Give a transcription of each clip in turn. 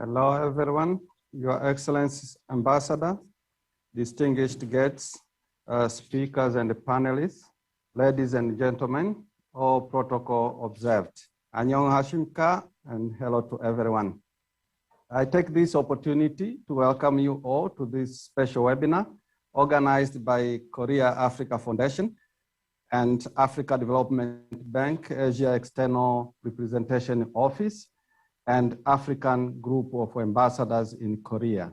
Hello, everyone. Your Excellency Ambassador, distinguished guests, speakers and panelists, ladies and gentlemen, all protocol observed. Annyeong hashimka, and hello to everyone. I take this opportunity to welcome you all to this special webinar organized by Korea Africa Foundation and Africa Development Bank, Asia External Representation Office, and African Group of Ambassadors in Korea.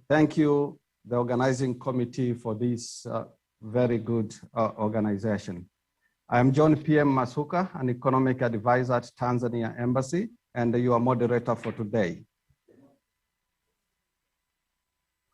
Thank you, the organizing committee, for this very good organization. I am John P.M. Masuka, an economic advisor at Tanzania Embassy, and your moderator for today.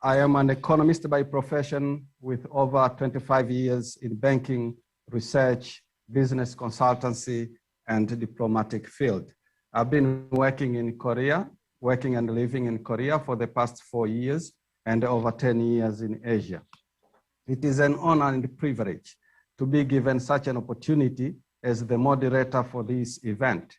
I am an economist by profession with over 25 years in banking, research, business consultancy, and diplomatic field. I've been working in Korea, working and living in Korea for the past 4 years and over 10 years in Asia. It is an honor and privilege to be given such an opportunity as the moderator for this event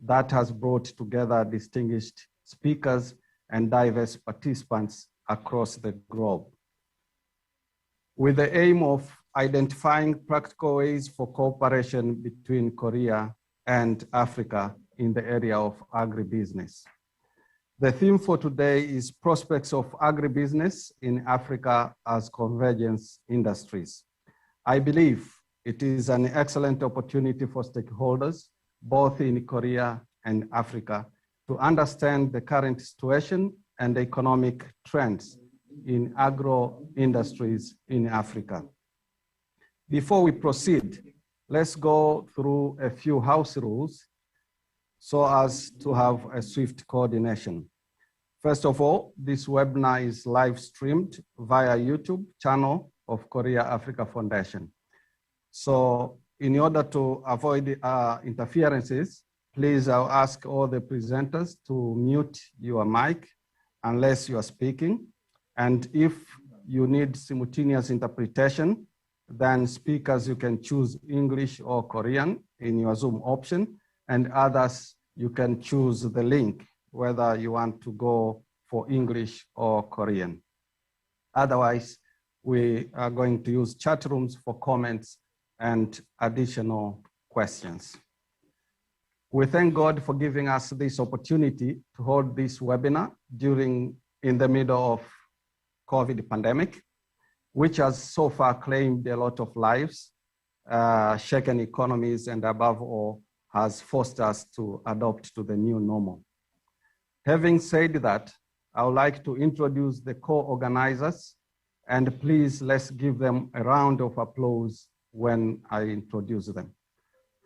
that has brought together distinguished speakers and diverse participants across the globe, with the aim of identifying practical ways for cooperation between Korea and Africa in the area of agribusiness. The theme for today is Prospects of Agribusiness in Africa as Convergence Industries. I believe it is an excellent opportunity for stakeholders, both in Korea and Africa, to understand the current situation and the economic trends in agro industries in Africa. Before we proceed, let's go through a few house rules so as to have a swift coordination. First of all, this webinar is live streamed via YouTube channel of Korea Africa Foundation. So in order to avoid interferences, please I'll ask all the presenters to mute your mic unless you are speaking. And if you need simultaneous interpretation, then speakers, you can choose English or Korean in your Zoom option, and others, you can choose the link, whether you want to go for English or Korean. Otherwise, we are going to use chat rooms for comments and additional questions. We thank God for giving us this opportunity to hold this webinar in the middle of COVID pandemic, which has so far claimed a lot of lives, shaken economies, and above all, has forced us to adopt to the new normal. Having said that, I would like to introduce the co-organizers, and please let's give them a round of applause when I introduce them.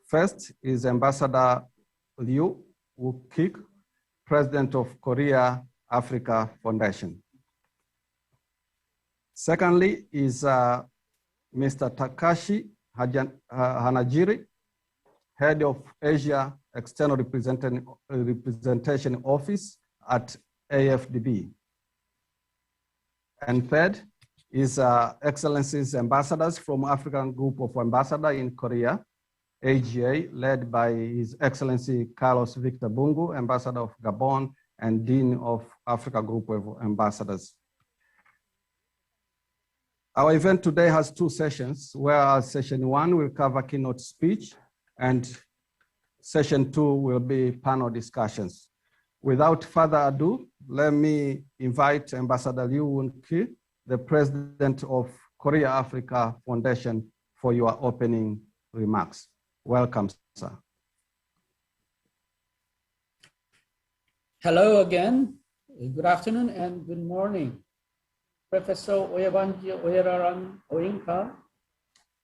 First is Ambassador LYEO Woon-Ki, President of Korea Africa Foundation. Secondly is Mr. Takashi HANAJIRI, Head of Asia External Representation Office at AfDB. And third is Excellencies Ambassadors from African Group of Ambassadors in Korea, AGA, led by His Excellency Carlos Victor Bungu, Ambassador of Gabon and Dean of Africa Group of Ambassadors. Our event today has two sessions, where session one will cover keynote speech, and session two will be panel discussions. Without further ado, let me invite Ambassador LYEO Woon-Ki, the President of Korea Africa Foundation, for your opening remarks. Welcome, sir. Hello again. Good afternoon and good morning. Professor Oyebanji Oyeraran Oyinka,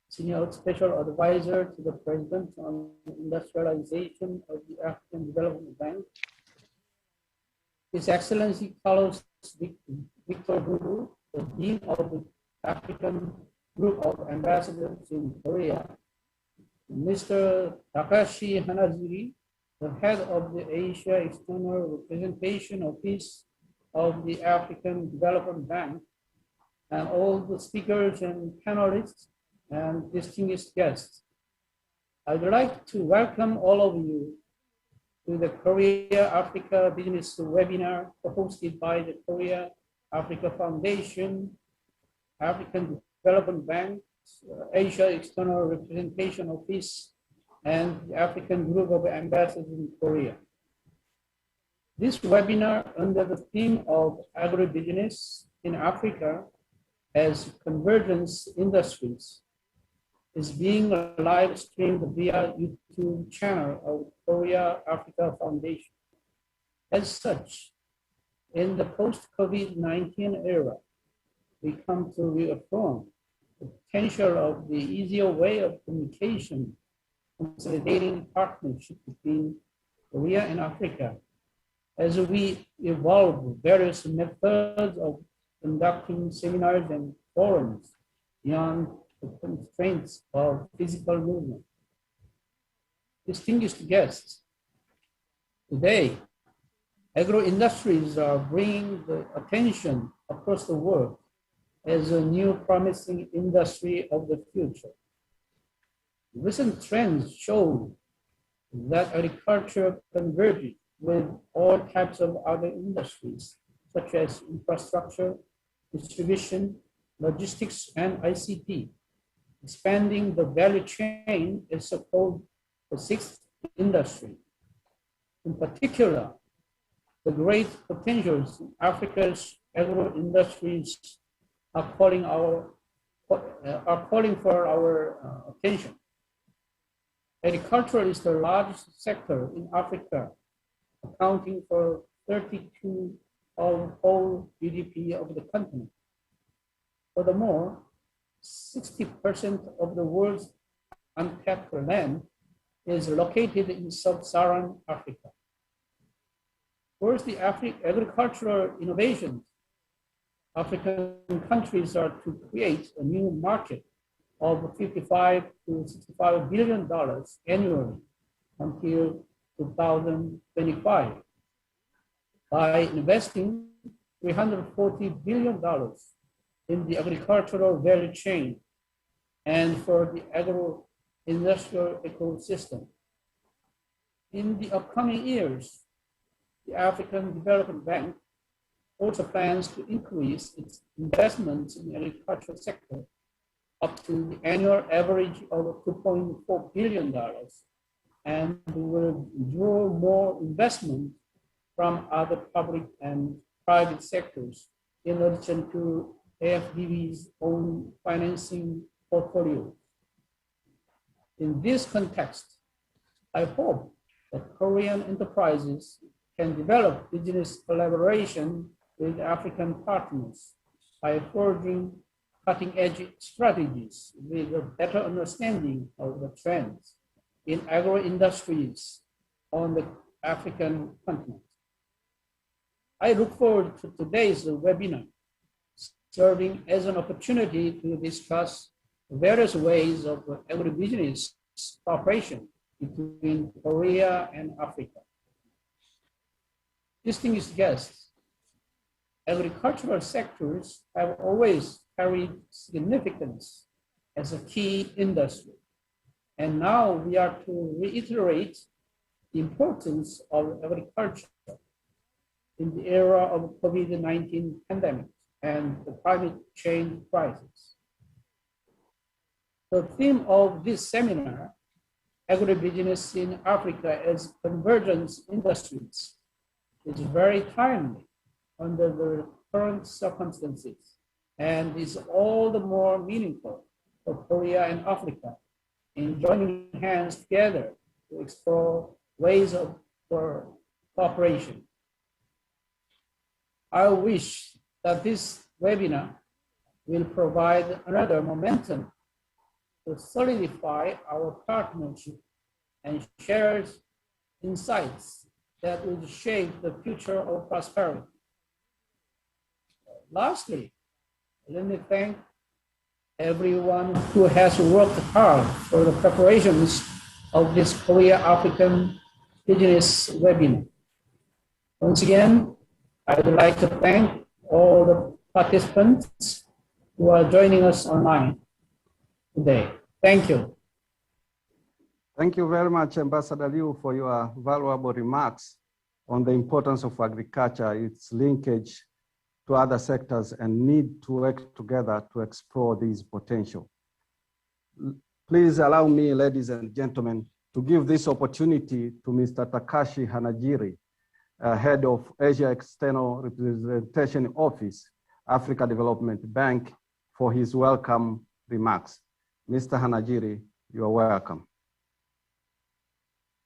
Senior Special Advisor to the President on Industrialization of the African Development Bank. His Excellency Carlos Victor Bungu, the Dean of the African Group of Ambassadors in Korea. Mr. Takashi HANAJIRI, the Head of the Asia External Representation Office of the African Development Bank, and all the speakers and panelists and distinguished guests. I'd like to welcome all of you to the Korea-Africa Business Webinar hosted by the Korea-Africa Foundation, African Development Bank, Asia External Representation Office, and the African Group of Ambassadors in Korea. This webinar under the theme of agribusiness in Africa as Convergence Industries is being live streamed via YouTube channel of Korea Africa Foundation. As such, in the post-COVID-19 era, we come to reaffirm the potential of the easier way of communication, consolidating partnership between Korea and Africa as we evolve various methods of conducting seminars and forums beyond the constraints of physical movement. Distinguished guests, today, agro-industries are bringing the attention across the world as a new promising industry of the future. Recent trends show that agriculture converges with all types of other industries, such as infrastructure, distribution, logistics, and ICT. Expanding the value chain is so-called the sixth industry. In particular, the great potentials in Africa's agro-industries are calling for our attention. Agriculture is the largest sector in Africa, accounting for 32% of whole GDP of the continent. Furthermore, 60% of the world's untapped land is located in sub-Saharan Africa. Towards the agricultural innovations, African countries are to create a new market of $55 to $65 billion annually until 2025 by investing $340 billion in the agricultural value chain and for the agro-industrial ecosystem. In the upcoming years, the African Development Bank also plans to increase its investments in the agricultural sector up to the annual average of $2.4 billion and will draw more investment from other public and private sectors in addition to AfDB's own financing portfolio. In this context, I hope that Korean enterprises can develop business collaboration with African partners by forging cutting-edge strategies with a better understanding of the trends in agro-industries on the African continent. I look forward to today's webinar, serving as an opportunity to discuss various ways of agribusiness cooperation between Korea and Africa. Distinguished guests, agricultural sectors have always carried significance as a key industry. And now we are to reiterate the importance of agriculture in the era of COVID-19 pandemic and the climate change crisis. The theme of this seminar, Agribusiness in Africa as Convergence Industries, is very timely under the current circumstances and is all the more meaningful for Korea and Africa in joining hands together to explore ways for cooperation. I wish that this webinar will provide another momentum to solidify our partnership and share insights that will shape the future of prosperity. Lastly, let me thank everyone who has worked hard for the preparations of this Korea-African Business Webinar. Once again, I would like to thank all the participants who are joining us online today. Thank you. Thank you very much, Ambassador Liu, for your valuable remarks on the importance of agriculture, its linkage to other sectors, and need to work together to explore these potential. Please allow me, ladies and gentlemen, to give this opportunity to Mr. Takashi HANAJIRI, Head of Asia External Representation Office, Africa Development Bank, for his welcome remarks. Mr. HANAJIRI, you are welcome.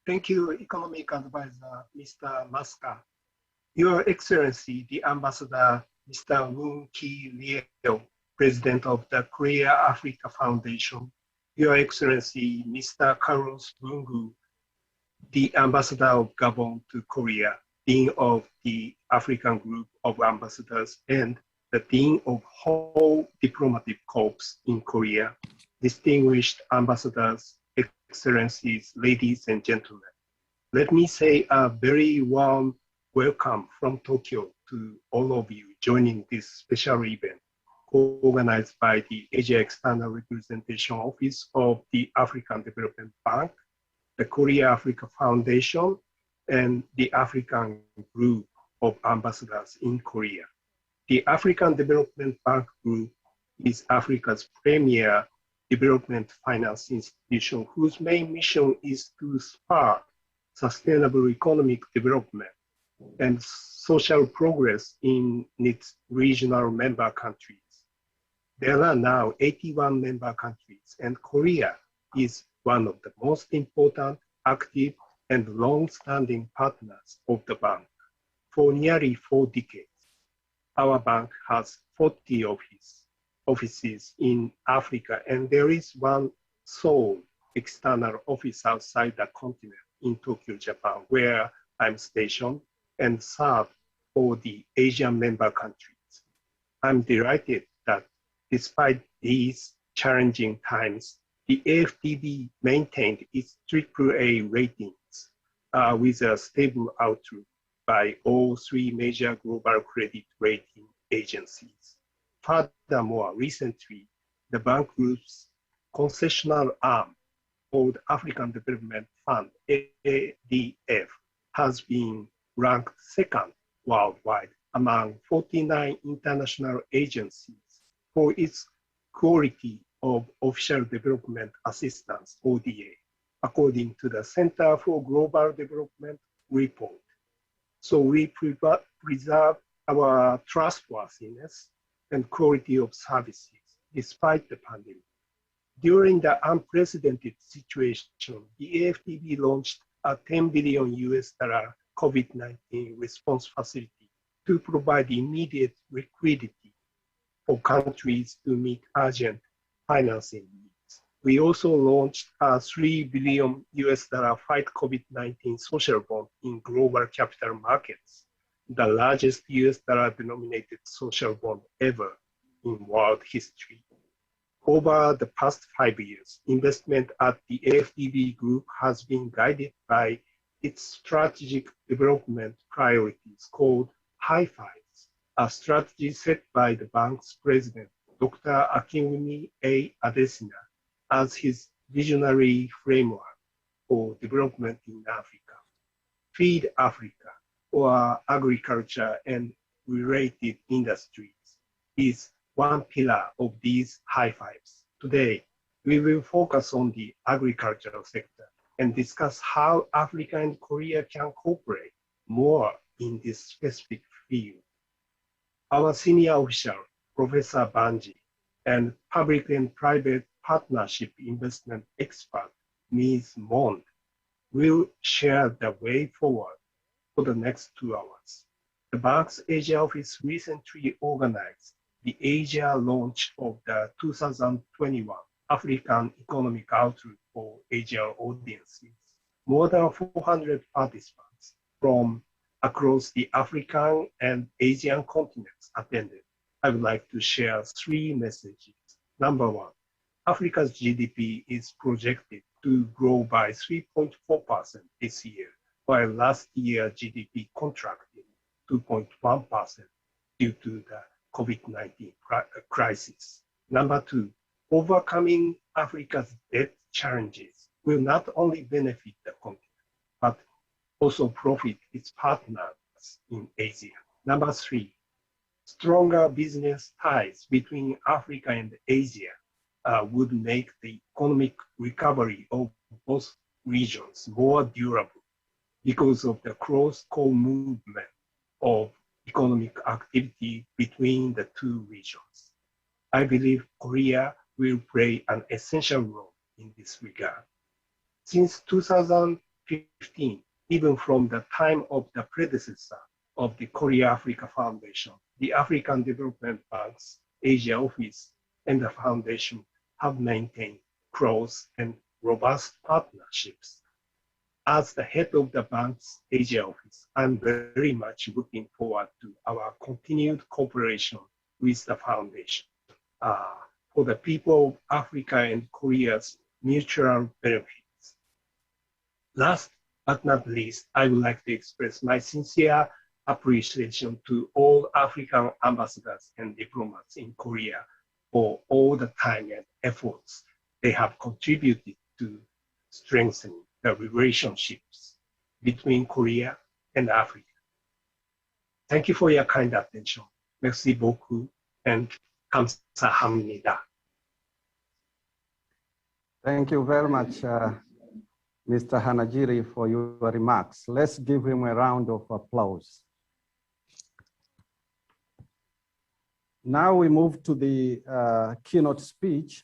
Thank you, Economic Advisor, Mr. Maska. Your Excellency, the Ambassador, Mr. Woon-Ki, President of the Korea Africa Foundation, Your Excellency, Mr. Carlos Lungu, the Ambassador of Gabon to Korea, Dean of the African Group of Ambassadors, and the Dean of whole Diplomatic Corps in Korea, distinguished ambassadors, Excellencies, ladies and gentlemen. Let me say a very warm welcome from Tokyo to all of you joining this special event co-organized by the Asia External Representation Office of the African Development Bank, the Korea Africa Foundation, and the African Group of Ambassadors in Korea. The African Development Bank Group is Africa's premier development finance institution whose main mission is to spur sustainable economic development and social progress in its regional member countries. There are now 81 member countries, and Korea is one of the most important, active, and long-standing partners of the bank. For nearly 4 decades, our bank has 40 offices in Africa, and there is one sole external office outside the continent in Tokyo, Japan, where I'm stationed and serve for the Asian member countries. I'm delighted that despite these challenging times, the AfDB maintained its AAA ratings with a stable outlook by all 3 major global credit rating agencies. Furthermore, recently, the bank group's concessional arm called African Development Fund, ADF, has been ranked 2nd worldwide among 49 international agencies for its quality of official development assistance, ODA, according to the Center for Global Development report. So we preserve our trustworthiness and quality of services despite the pandemic. During the unprecedented situation, the AfDB launched a $10 billion COVID-19 response facility to provide immediate liquidity for countries to meet urgent financing needs. We also launched a $3 billion Fight COVID-19 social bond in global capital markets, the largest US dollar denominated social bond ever in world history. Over the past 5 years, investment at the AfDB Group has been guided by its strategic development priorities called High Fives, a strategy set by the bank's president, Dr. Akinwumi A. Adesina, as his visionary framework for development in Africa. Feed Africa, or agriculture and related industries, is one pillar of these high fives. Today, we will focus on the agricultural sector and discuss how Africa and Korea can cooperate more in this specific field. Our senior official, Professor Banji, and public and private partnership investment expert, Ms. Mond, will share the way forward for the next 2 hours. The bank's Asia office recently organized the Asia launch of the 2021 African Economic Outlook for Asia audiences. More than 400 participants from across the African and Asian continents attended. I would like to share 3 messages. Number 1, Africa's GDP is projected to grow by 3.4% this year, while last year GDP contracted 2.1% due to the COVID-19 crisis. Number 2, overcoming Africa's debt challenges will not only benefit the continent, but also profit its partners in Asia. Number three, stronger business ties between Africa and Asia would make the economic recovery of both regions more durable because of the cross-core movement of economic activity between the two regions. I believe Korea will play an essential role in this regard. Since 2015, even from the time of the predecessor of the Korea-Africa Foundation, the African Development Bank's Asia office and the foundation have maintained close and robust partnerships. As the head of the bank's Asia office, I'm very much looking forward to our continued cooperation with the foundation for the people of Africa and Korea's mutual benefits. Last but not least, I would like to express my sincere appreciation to all African ambassadors and diplomats in Korea for all the time and efforts they have contributed to strengthening the relationships between Korea and Africa. Thank you for your kind attention. Merci beaucoup and 감사합니다. Thank you very much, Mr. Hanajiri, for your remarks. Let's give him a round of applause. Now we move to the keynote speech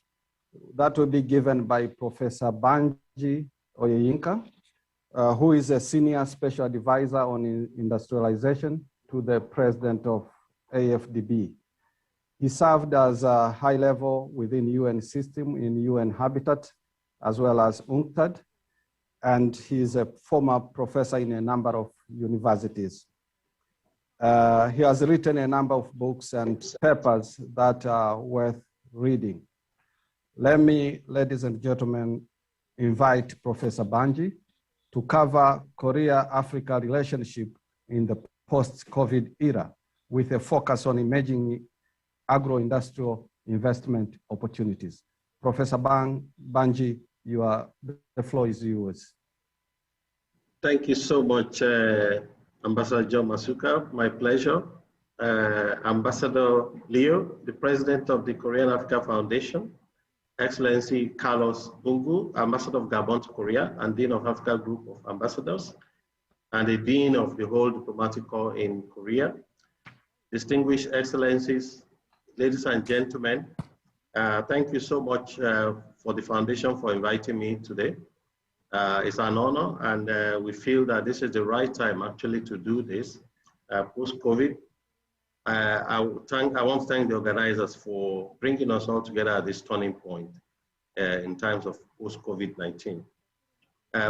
that will be given by Professor Banji Oyeyinka, who is a senior special advisor on industrialization to the president of AfDB. He served as a high level within UN system in UN Habitat, as well as UNCTAD, and he's a former professor in a number of universities. He has written a number of books and papers that are worth reading. Let me, ladies and gentlemen, invite Professor Banji to cover Korea-Africa relationship in the post-COVID era with a focus on emerging agro-industrial investment opportunities. Professor Banji, the floor is yours. Thank you so much, Ambassador John Masuka. My pleasure. Ambassador Leo, the president of the Korean Africa Foundation, Excellency Carlos Bungu, Ambassador of Gabon to Korea and Dean of Africa Group of Ambassadors, and the Dean of the whole Diplomatic Corps in Korea. Distinguished Excellencies, ladies and gentlemen, thank you so much for the Foundation for inviting me today. It's an honor, and we feel that this is the right time actually to do this post-COVID. I want to thank the organizers for bringing us all together at this turning point in times of post-COVID-19.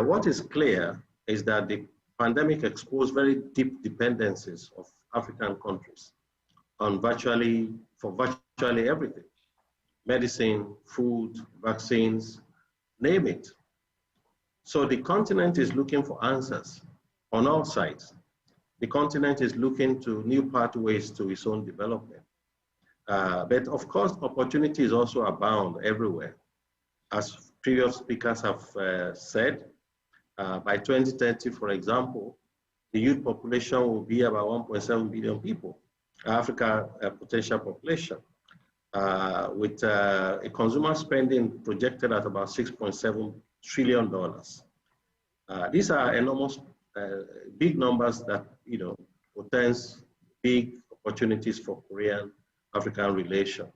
What is clear is that the pandemic exposed very deep dependencies of African countries on virtually everything: medicine, food, vaccines, name it. So the continent is looking for answers on all sides. The continent is looking to new pathways to its own development. But of course, opportunities also abound everywhere. As previous speakers have said, by 2030, for example, the youth population will be about 1.7 billion people, Africa potential population, with a consumer spending projected at about $6.7 trillion. These are enormous, big numbers that, portends big opportunities for Korean-African relation.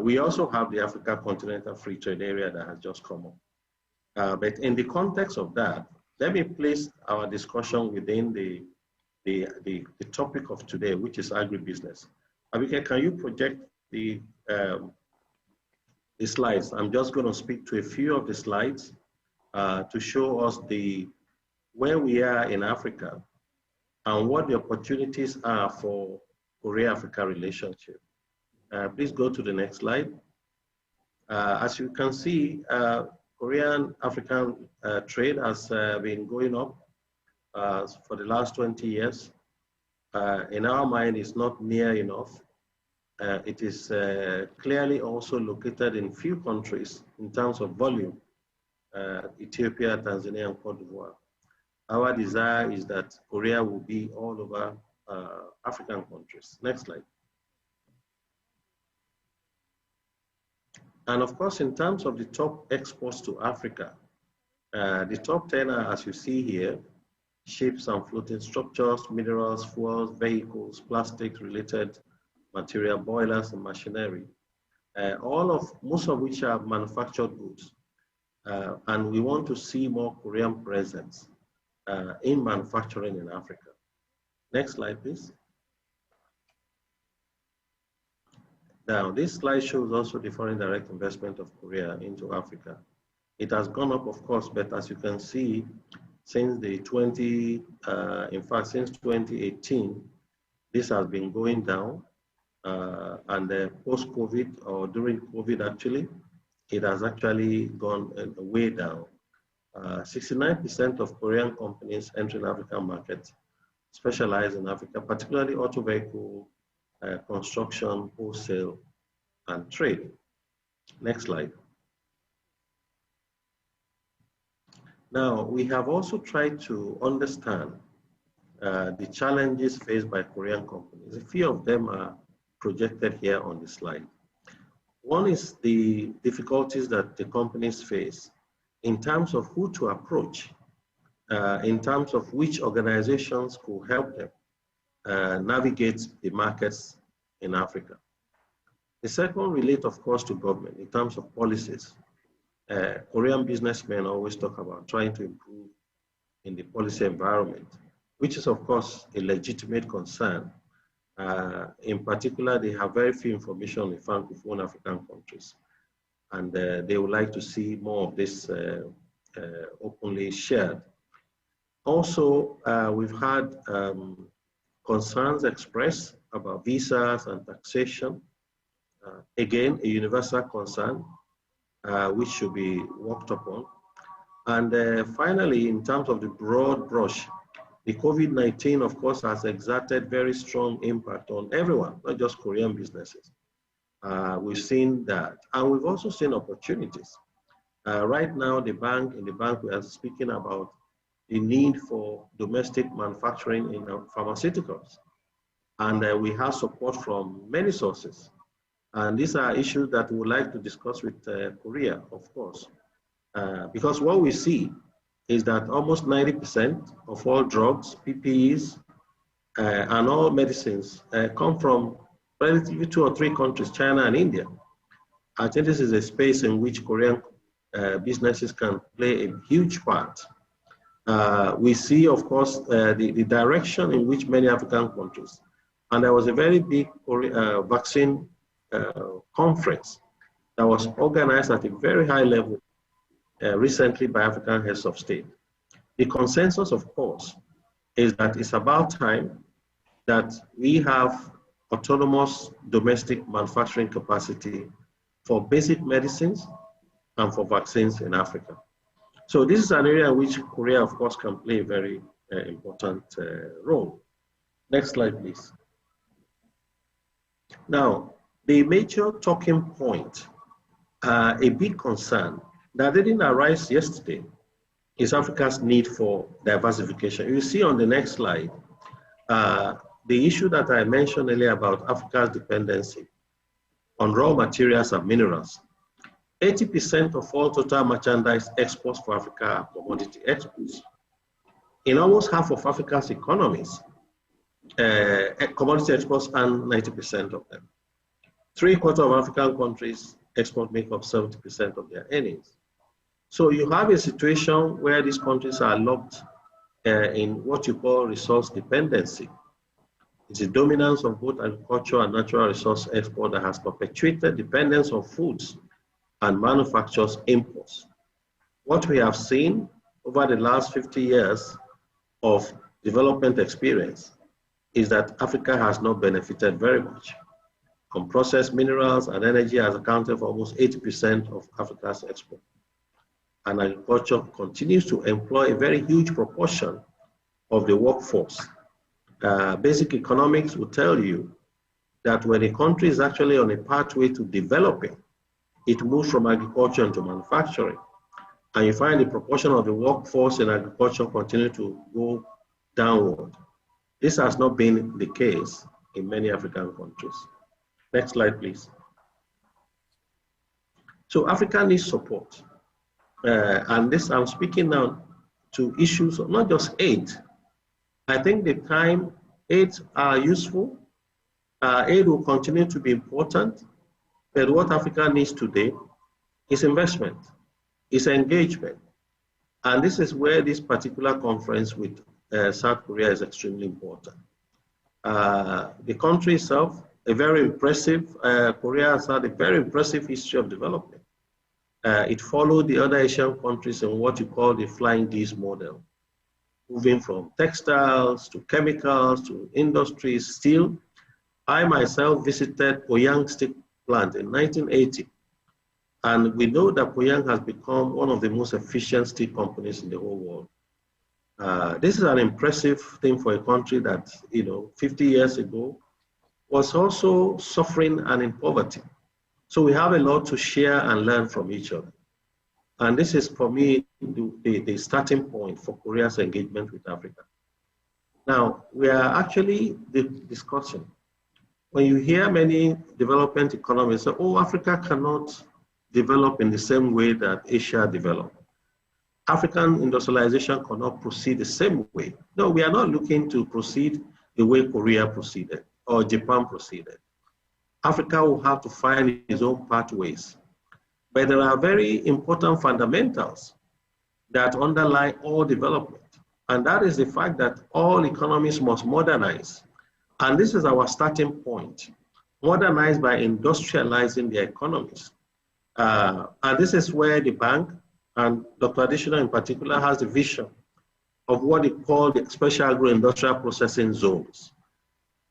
We also have the Africa Continental Free Trade Area that has just come up. But in the context of that, let me place our discussion within the topic of today, which is agribusiness. Abike, can you project the slides? I'm just going to speak to a few of the slides to show us where we are in Africa and what the opportunities are for Korea-Africa relationship. Please go to the next slide. As you can see, Korean-African trade has been going up for the last 20 years. In our mind, it's not near enough. It is clearly also located in few countries in terms of volume. Ethiopia, Tanzania, and Cote d'Ivoire. Our desire is that Korea will be all over African countries. Next slide. And of course, in terms of the top exports to Africa, the top 10 are, as you see here, ships and floating structures, minerals, fuels, vehicles, plastics, related material, boilers, and machinery. Most of which are manufactured goods. And we want to see more Korean presence in manufacturing in Africa. Next slide, please. Now, this slide shows also the foreign direct investment of Korea into Africa. It has gone up, of course, but as you can see, since since 2018, this has been going down. And post-COVID, or during COVID actually, it has actually gone way down. 69% of Korean companies entering African markets specialize in Africa, particularly auto vehicle, construction, wholesale, and trade. Next slide. Now, we have also tried to understand the challenges faced by Korean companies. A few of them are projected here on the slide. One is the difficulties that the companies face in terms of who to approach, in terms of which organizations could help them navigate the markets in Africa. The second relates, of course, to government in terms of policies. Korean businessmen always talk about trying to improve in the policy environment, which is, of course, a legitimate concern. In particular, they have very few information on the Francophone African countries, and they would like to see more of this openly shared. Also, we've had concerns expressed about visas and taxation. Again, a universal concern, which should be worked upon. And finally, in terms of the broad brush, the COVID-19, of course, has exerted very strong impact on everyone, not just Korean businesses. We've seen that, and we've also seen opportunities. Right now, in the bank, we are speaking about the need for domestic manufacturing in pharmaceuticals. And we have support from many sources. And these are issues that we would like to discuss with Korea, of course. Because what we see is that almost 90% of all drugs, PPEs, and all medicines come from relatively 2 or 3 countries, China and India. I think this is a space in which Korean businesses can play a huge part. We see, of course, the direction in which many African countries, and there was a very big vaccine conference that was organized at a very high level recently by African heads of state. The consensus, of course, is that it's about time that we have autonomous domestic manufacturing capacity for basic medicines and for vaccines in Africa. So this is an area in which Korea, of course, can play a very important role. Next slide, please. Now, the major talking point, a big concern that didn't arise yesterday, is Africa's need for diversification. You see on the next slide, the issue that I mentioned earlier about Africa's dependency on raw materials and minerals. 80% of all total merchandise exports for Africa are commodity exports. In almost half of Africa's economies, commodity exports earn 90% of them. 3/4 of African countries export make up 70% of their earnings. So you have a situation where these countries are locked in what you call resource dependency. It's a dominance of both agriculture and natural resource export that has perpetuated dependence on foods and manufacturers' imports. What we have seen over the last 50 years of development experience is that Africa has not benefited very much. Unprocessed minerals and energy has accounted for almost 80% of Africa's export. And agriculture continues to employ a very huge proportion of the workforce. Basic economics will tell you that when a country is actually on a pathway to developing, it moves from agriculture into manufacturing. and you find the proportion of the workforce in agriculture continue to go downward. This has not been the case in many African countries. Next slide, please. So Africa needs support. And this, I'm speaking now to issues of not just aid. I think the time aids are useful. Aid will continue to be important. But what Africa needs today is investment, is engagement. And this is where this particular conference with South Korea is extremely important. The country itself, a very impressive, Korea has had a very impressive history of development. It followed the other Asian countries in what you call the Flying D's model, moving from textiles to chemicals to industries, steel. I myself visited Poyang Steel Plant in 1980. And we know that Poyang has become one of the most efficient steel companies in the whole world. This is an impressive thing for a country that, 50 years ago was also suffering and in poverty. So we have a lot to share and learn from each other. And this is, for me, the starting point for Korea's engagement with Africa. Now, we are actually discussing, when you hear many development economies say, oh, Africa cannot develop in the same way that Asia developed. African industrialization cannot proceed the same way. No, we are not looking to proceed the way Korea proceeded or Japan proceeded. Africa will have to find its own pathways. But there are very important fundamentals that underlie all development. And that is the fact that all economies must modernize. And this is our starting point. Modernize by industrializing their economies. And this is where the bank, and Dr. Additional in particular, has the vision of what they call the special agro-industrial processing zones.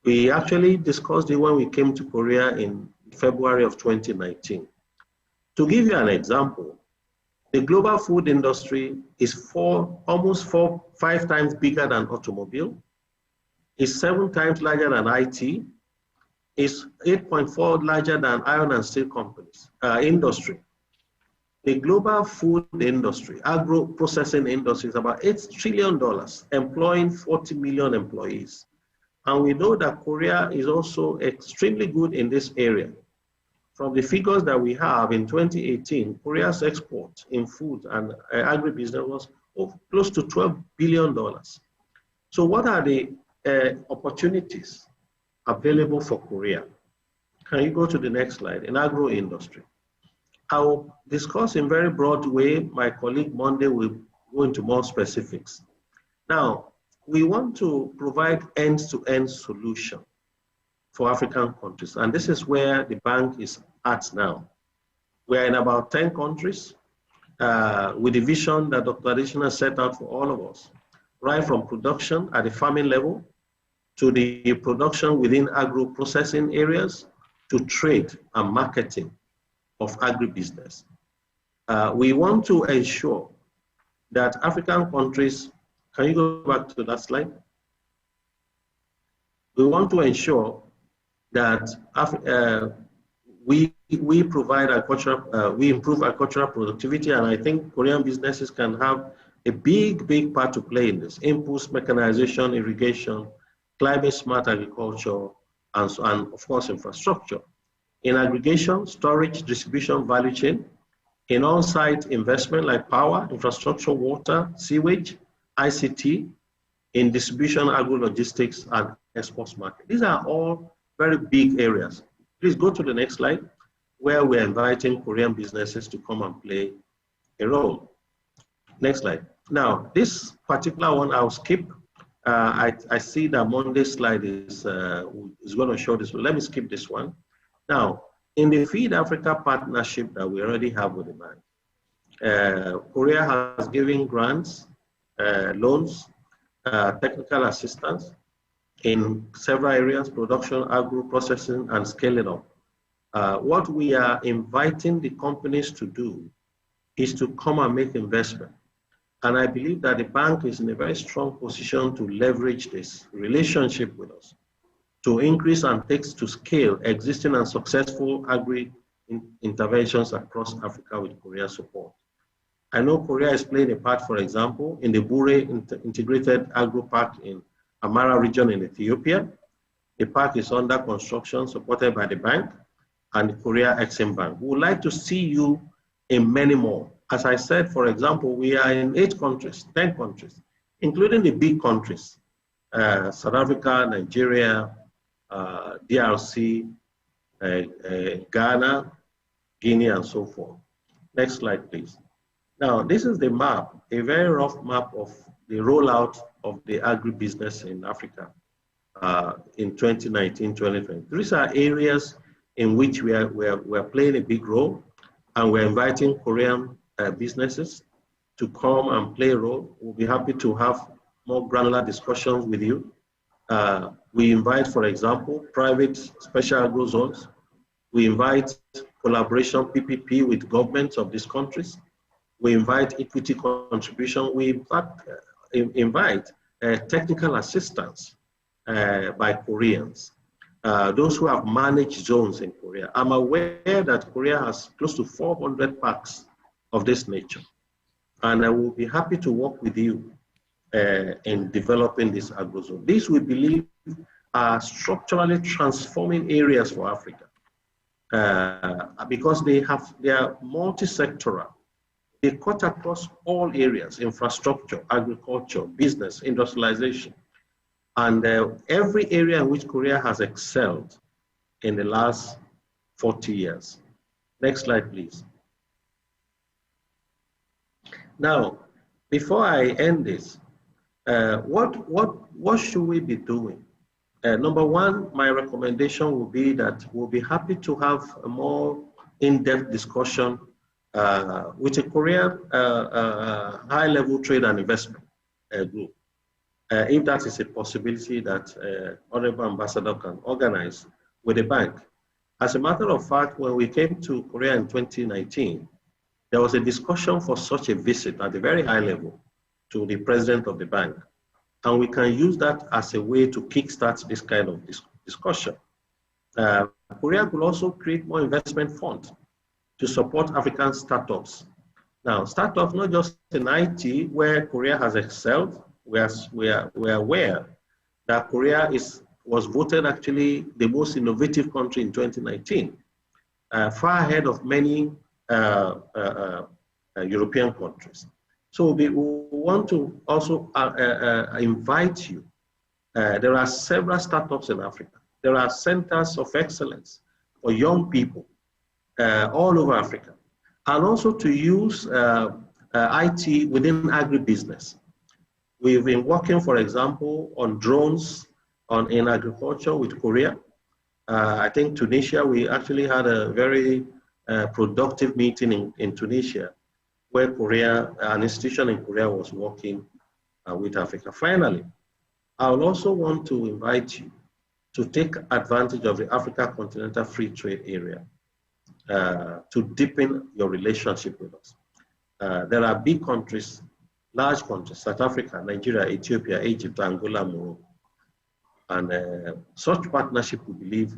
We actually discussed it when we came to Korea in February of 2019. To give you an example, the global food industry is almost 5 times bigger than automobile, is 7 times larger than IT, is 8.4 larger than iron and steel companies, industry. The global food industry, agro-processing industry, is about $8 trillion, employing 40 million employees. And we know that Korea is also extremely good in this area. From the figures that we have in 2018, Korea's export in food and agribusiness was close to $12 billion. So what are the opportunities available for Korea? Can you go to the next slide? In agro industry. I'll discuss in very broad way. My colleague Monday will go into more specifics. Now, we want to provide end-to-end solution for African countries. And this is where the bank is at now. We're in about 10 countries with the vision that Dr. Additional set out for all of us, right from production at the farming level to the production within agro-processing areas to trade and marketing of agribusiness. We want to ensure that African countries, can you go back to that slide? We want to ensure that we provide we improve agricultural productivity, and I think Korean businesses can have a big part to play in this. Inputs, mechanization, irrigation, climate smart agriculture, and of course infrastructure. In aggregation, storage, distribution, value chain. In on-site investment like power, infrastructure, water, sewage, ICT. In distribution, agro-logistics, and exports market. These are all very big areas. Please go to the next slide, where we're inviting Korean businesses to come and play a role. Next slide. Now, this particular one I'll skip. I see that Monday's slide is going to show this. Let me skip this one. Now, in the Feed Africa partnership that we already have with the bank, Korea has given grants, loans, technical assistance in several areas, production, agro-processing, and scaling up. What we are inviting the companies to do is to come and make investment. And I believe that the bank is in a very strong position to leverage this relationship with us, to increase and take to scale existing and successful agri interventions across Africa with Korea's support. I know Korea is playing a part, for example, in the Bure Integrated Agro Park in Amara region in Ethiopia. The park is under construction, supported by the bank and the Korea Exim Bank. We would like to see you in many more. As I said, for example, we are in 8 countries, 10 countries, including the big countries, South Africa, Nigeria, DRC, Ghana, Guinea, and so forth. Next slide, please. Now, this is the map, a very rough map of the rollout of the agribusiness in Africa in 2019-2020. These are areas in which we are playing a big role, and we're inviting Korean businesses to come and play a role. We'll be happy to have more granular discussions with you. We invite, for example, private special agro zones. We invite collaboration PPP with governments of these countries. We invite equity contribution. We in fact invite technical assistance by Koreans, those who have managed zones in Korea. I'm aware that Korea has close to 400 parks of this nature, and I will be happy to work with you in developing this agro zone. These, we believe, are structurally transforming areas for Africa because they are multi-sectoral. They cut across all areas: infrastructure, agriculture, business, industrialization, and every area in which Korea has excelled in the last 40 years. Next slide, please. Now, before I end this, what should we be doing? Number one, my recommendation would be that we'll be happy to have a more in-depth discussion with a Korean high-level trade and investment group. If that is a possibility that Honorable Ambassador can organize with the bank. As a matter of fact, when we came to Korea in 2019, there was a discussion for such a visit at a very high level to the president of the bank. And we can use that as a way to kickstart this kind of discussion. Korea could also create more investment funds to support African startups. Now, startups, not just in IT, where Korea has excelled. We are aware that Korea was voted actually the most innovative country in 2019, far ahead of many European countries. So we want to also invite you. There are several startups in Africa. There are centers of excellence for young people all over Africa, and also to use IT within agribusiness. We've been working, for example, on drones in agriculture with Korea. I think Tunisia, we actually had a very productive meeting in Tunisia, where Korea, an institution in Korea, was working with Africa. Finally, I would also want to invite you to take advantage of the Africa Continental Free Trade Area to deepen your relationship with us. There are big countries, large countries: South Africa, Nigeria, Ethiopia, Egypt, Angola, Morocco. And such partnership, we believe,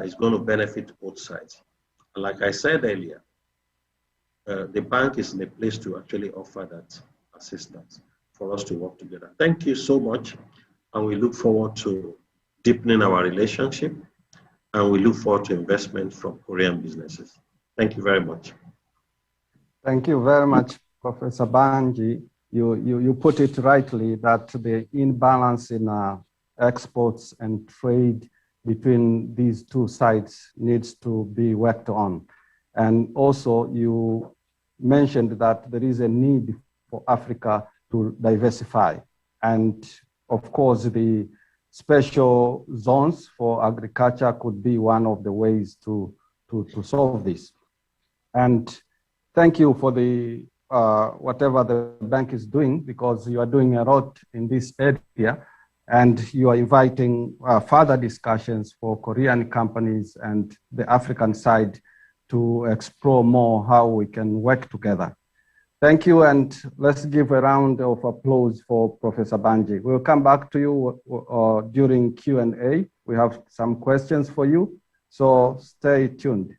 is going to benefit both sides. And like I said earlier, the bank is in a place to actually offer that assistance for us to work together. Thank you so much, and we look forward to deepening our relationship, and we look forward to investment from Korean businesses. Thank you very much. Thank you very much, Professor Banji. You put it rightly that the imbalance in exports and trade between these two sides needs to be worked on. And also you mentioned that there is a need for Africa to diversify. And of course, the special zones for agriculture could be one of the ways to solve this. And thank you for the whatever the bank is doing, because you are doing a lot in this area, and you are inviting further discussions for Korean companies and the African side to explore more how we can work together. Thank you, and let's give a round of applause for Professor Banji. We'll come back to you during Q&A. We have some questions for you, so stay tuned.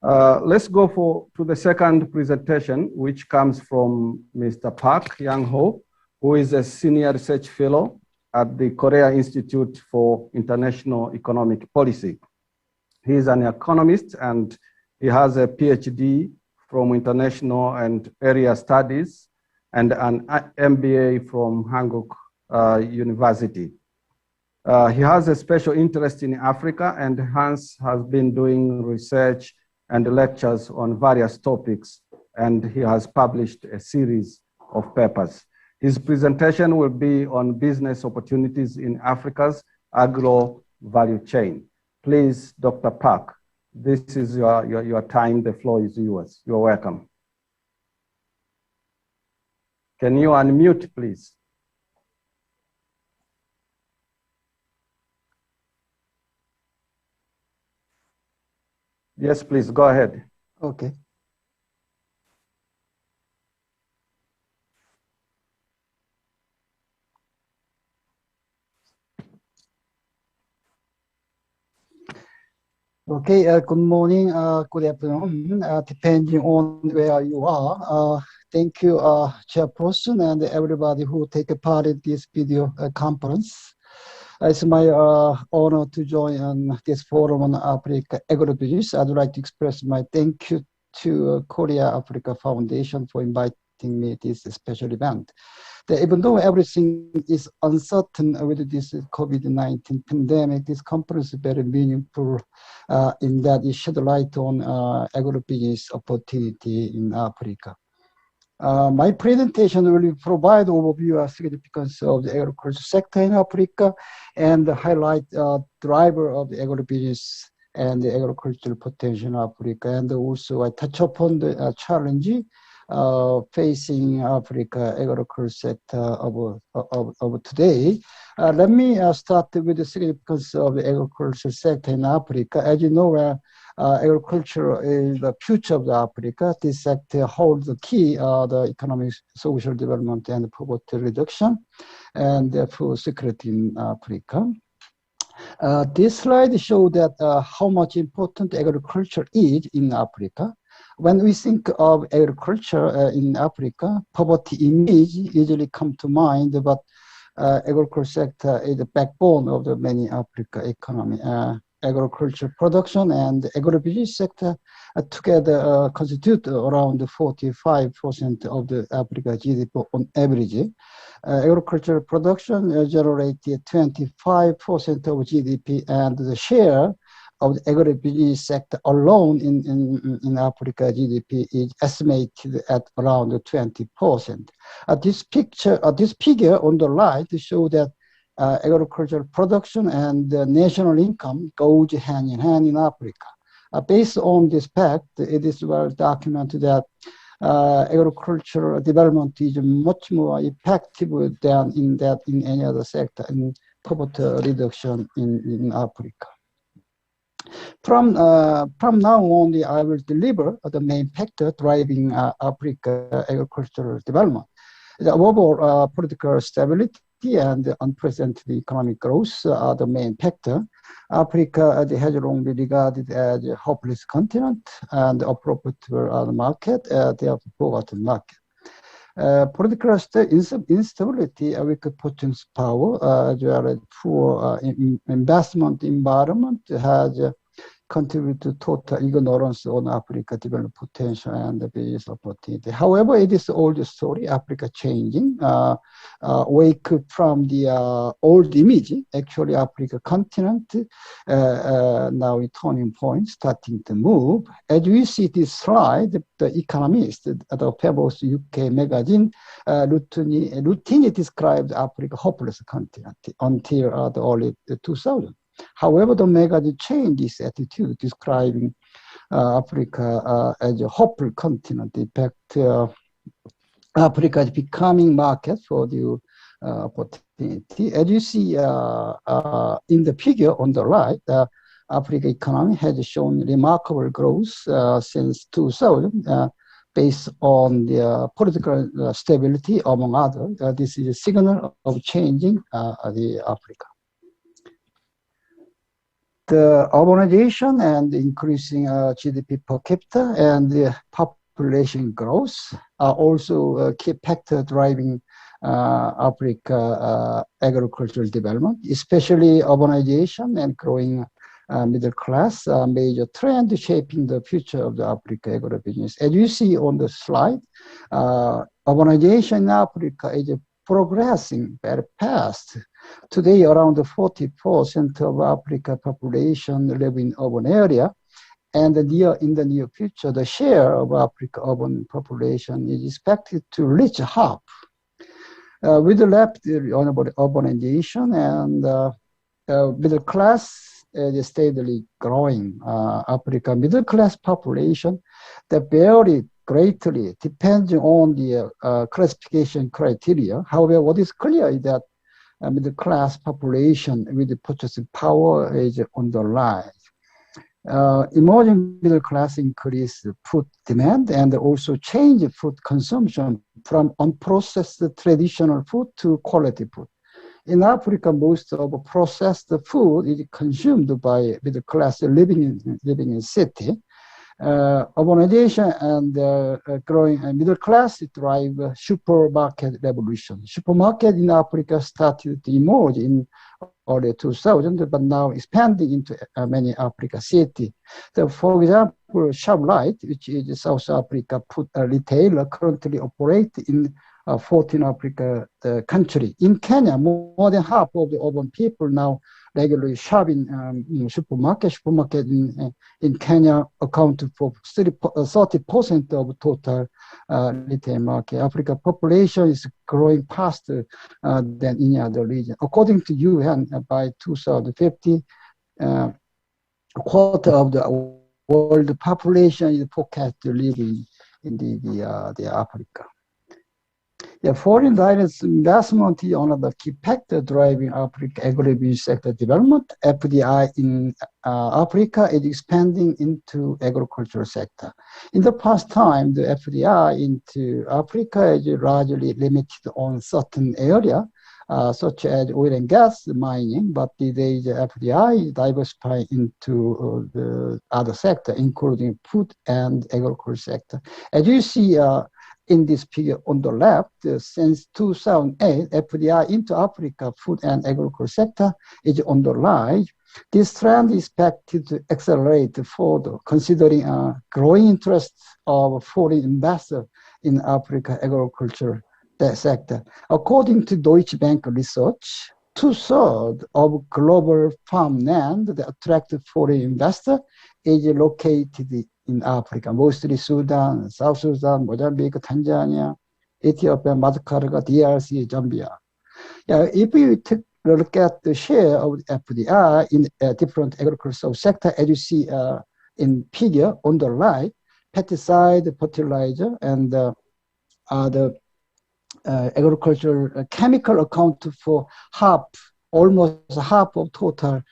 Let's go to the second presentation, which comes from Mr. Park Yang-ho, who is a senior research fellow at the Korea Institute for International Economic Policy. He is an economist and he has a PhD from International and Area Studies and an MBA from Hanguk University. He has a special interest in Africa and hence has been doing research and lectures on various topics, and he has published a series of papers. His presentation will be on business opportunities in Africa's agro value chain. Please, Dr. Park, this is your time. The floor is yours. You're welcome. Can you unmute, please? Yes, please, go ahead. Okay. Okay, good morning, good afternoon, depending on where you are. Thank you, Chairperson, and everybody who take part in this video conference. It's my honor to join this forum on Africa Agribusiness. I'd like to express my thank you to Korea Africa Foundation for inviting me to this special event. Even though everything is uncertain with this COVID-19 pandemic, this conference is very meaningful in that it shed light on agribusiness opportunity in Africa. My presentation will provide overview of significance of the agriculture sector in Africa and highlight driver of the agribusiness and the agricultural potential in Africa. And also I touch upon the challenge facing Africa agriculture sector of today. Let me start with the significance of the agriculture sector in Africa. As you know, agriculture is the future of Africa. This sector holds the key, the economic, social development, and poverty reduction, and food security in Africa. This slide shows that how much important agriculture is in Africa. When we think of agriculture in Africa, poverty image usually come to mind, but agriculture sector is the backbone of the many Africa economy. Agriculture production and agribusiness sector together constitute around 45% of the Africa GDP on average. Agricultural production generated 25% of GDP, and the share of the agribusiness sector alone in Africa GDP is estimated at around 20%. This figure on the right shows that agricultural production and national income goes hand in hand in Africa. Based on this fact, it is well documented that agricultural development is much more effective than in any other sector in poverty reduction in Africa. From now on, I will deliver the main factor driving Africa agricultural development. The overall political stability and unprecedented economic growth are the main factor. Africa has long been regarded as a hopeless continent and a profitable market, therefore forgotten market. Political instability, weak purchasing power, as well as poor investment environment has contribute to total ignorance on Africa development potential and the business opportunity. However, it is old story, Africa changing, wake from the old image. Actually, Africa continent now a turning point, starting to move. As we see this slide, the Economist, the famous UK magazine, routinely described Africa hopeless continent until the early 2000s. However, the magazine changed its attitude, describing Africa as a hopeful continent. In fact, Africa is becoming market for the opportunity. As you see in the figure on the right, Africa economy has shown remarkable growth since 2000, based on the political stability, among others. This is a signal of changing the Africa. The urbanization and increasing GDP per capita and the population growth are also key factors driving Africa agricultural development, especially urbanization and growing middle class, major trend shaping the future of the Africa agribusiness. As you see on the slide, urbanization in Africa is progressing very fast. Today, around 40% of Africa population live in urban area, and in the near future, the share of Africa urban population is expected to reach half. With the left on about urbanization and middle class is steadily growing. Africa middle class population that vary greatly depends on the classification criteria. However, what is clear is that middle class population with the purchasing power is on the rise. Emerging middle class increase food demand and also change food consumption from unprocessed traditional food to quality food. In Africa, most of processed food is consumed by middle class living in city. Urbanization and growing middle class drive supermarket revolution. Supermarket in Africa started to emerge in early 2000, but now expanding into many Africa cities. So, for example, ShopRite, which is South Africa food retailer, currently operates in 14 Africa countries. In Kenya, more than half of the urban people now regularly shop in supermarket. Supermarket in Kenya account for 30% of total retail market. Africa population is growing faster than any other region. According to UN, by 2050, a quarter of the world population is forecast to live in the Africa. The foreign direct investment is another key factor driving Africa agribusiness sector development. FDI in Africa is expanding into agricultural sector. In the past time, the FDI into Africa is largely limited on certain area, such as oil and gas mining, but today the FDI is diversifying into the other sector, including food and agriculture sector. As you see, in this figure on the left, since 2008, FDI into Africa food and agriculture sector is on the rise. This trend is expected to accelerate further, considering a growing interest of foreign investors in Africa agriculture sector. According to Deutsche Bank research, 2/3 of global farmland that attract foreign investors is located in Africa, mostly Sudan, South Sudan, Mozambique, Tanzania, Ethiopia, Madagascar, DRC, Zambia. If you look at the share of FDI in different agricultural sector, as you see in figure on the right, pesticide, fertilizer, and the agricultural chemical account for almost half of total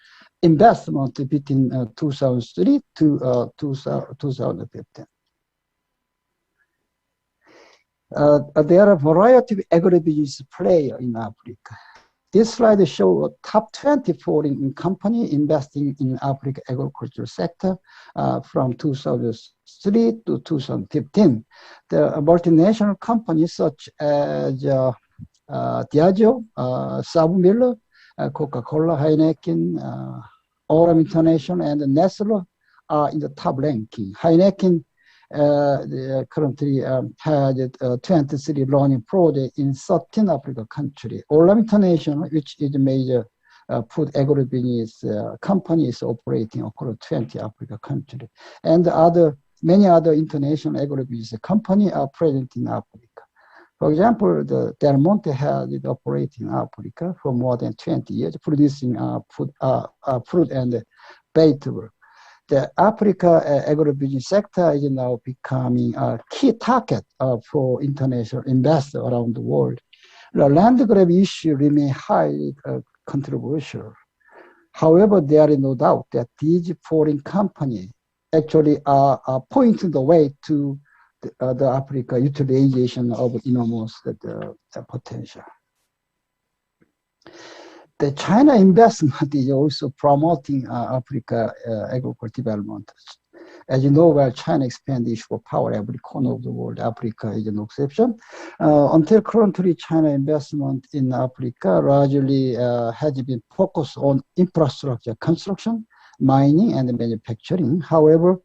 investment between 2003 to 2015. There are a variety of agribusiness players in Africa. This slide shows a top 20 foreign company investing in Africa agricultural sector from 2003 to 2015. The multinational companies such as Diageo, Sabumiller, Coca-Cola, Heineken, Oram International, and Nestle are in the top ranking. Heineken currently had 23 learning projects in 13 African countries. Oram International, which is a major food agribusiness company, is operating across 20 African countries. And many other international agribusiness companies are present in Africa. For example, the Del Monte has been operating in Africa for more than 20 years, producing fruit and vegetable. The Africa agribusiness sector is now becoming a key target for international investors around the world. The land grab issue remains highly controversial. However, there is no doubt that these foreign companies actually are pointing the way to the Africa utilization of enormous potential. the China investment is also promoting Africa agricultural development. As you know, while China expands the issue of power every corner of the world, Africa is no exception. Until currently, China investment in Africa largely has been focused on infrastructure construction, mining, and manufacturing. However,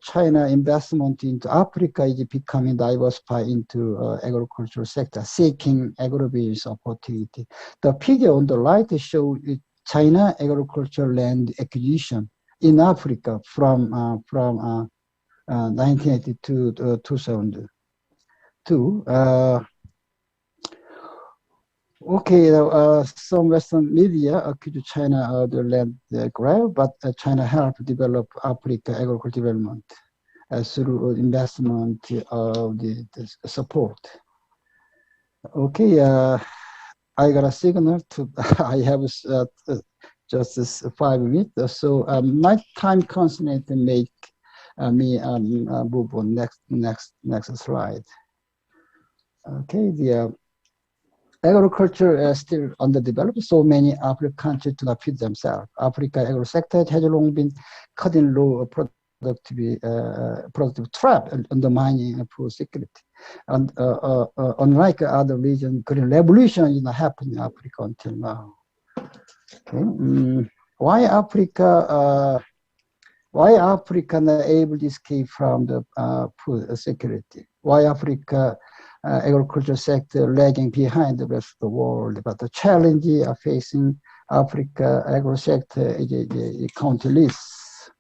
China investment into Africa is becoming diversified into agricultural sector, seeking agribusiness opportunity. The figure on the right shows China agricultural land acquisition in Africa from 1982 to 2002. Some Western media accuse China of the land grab, but China helped develop Africa agricultural development through investment of the support. I got a signal to, I have just 5 minutes, so my time constraint make me move on next slide. The agriculture is still underdeveloped, so many African countries do not feed themselves. Africa agro sector has long been caught in low productive trap, undermining food security. And unlike other regions, green revolution is not happening in Africa until now. Why Africa not able to escape from the food security? Why Africa agriculture sector lagging behind the rest of the world? But the challenges are facing Africa agro sector is countless.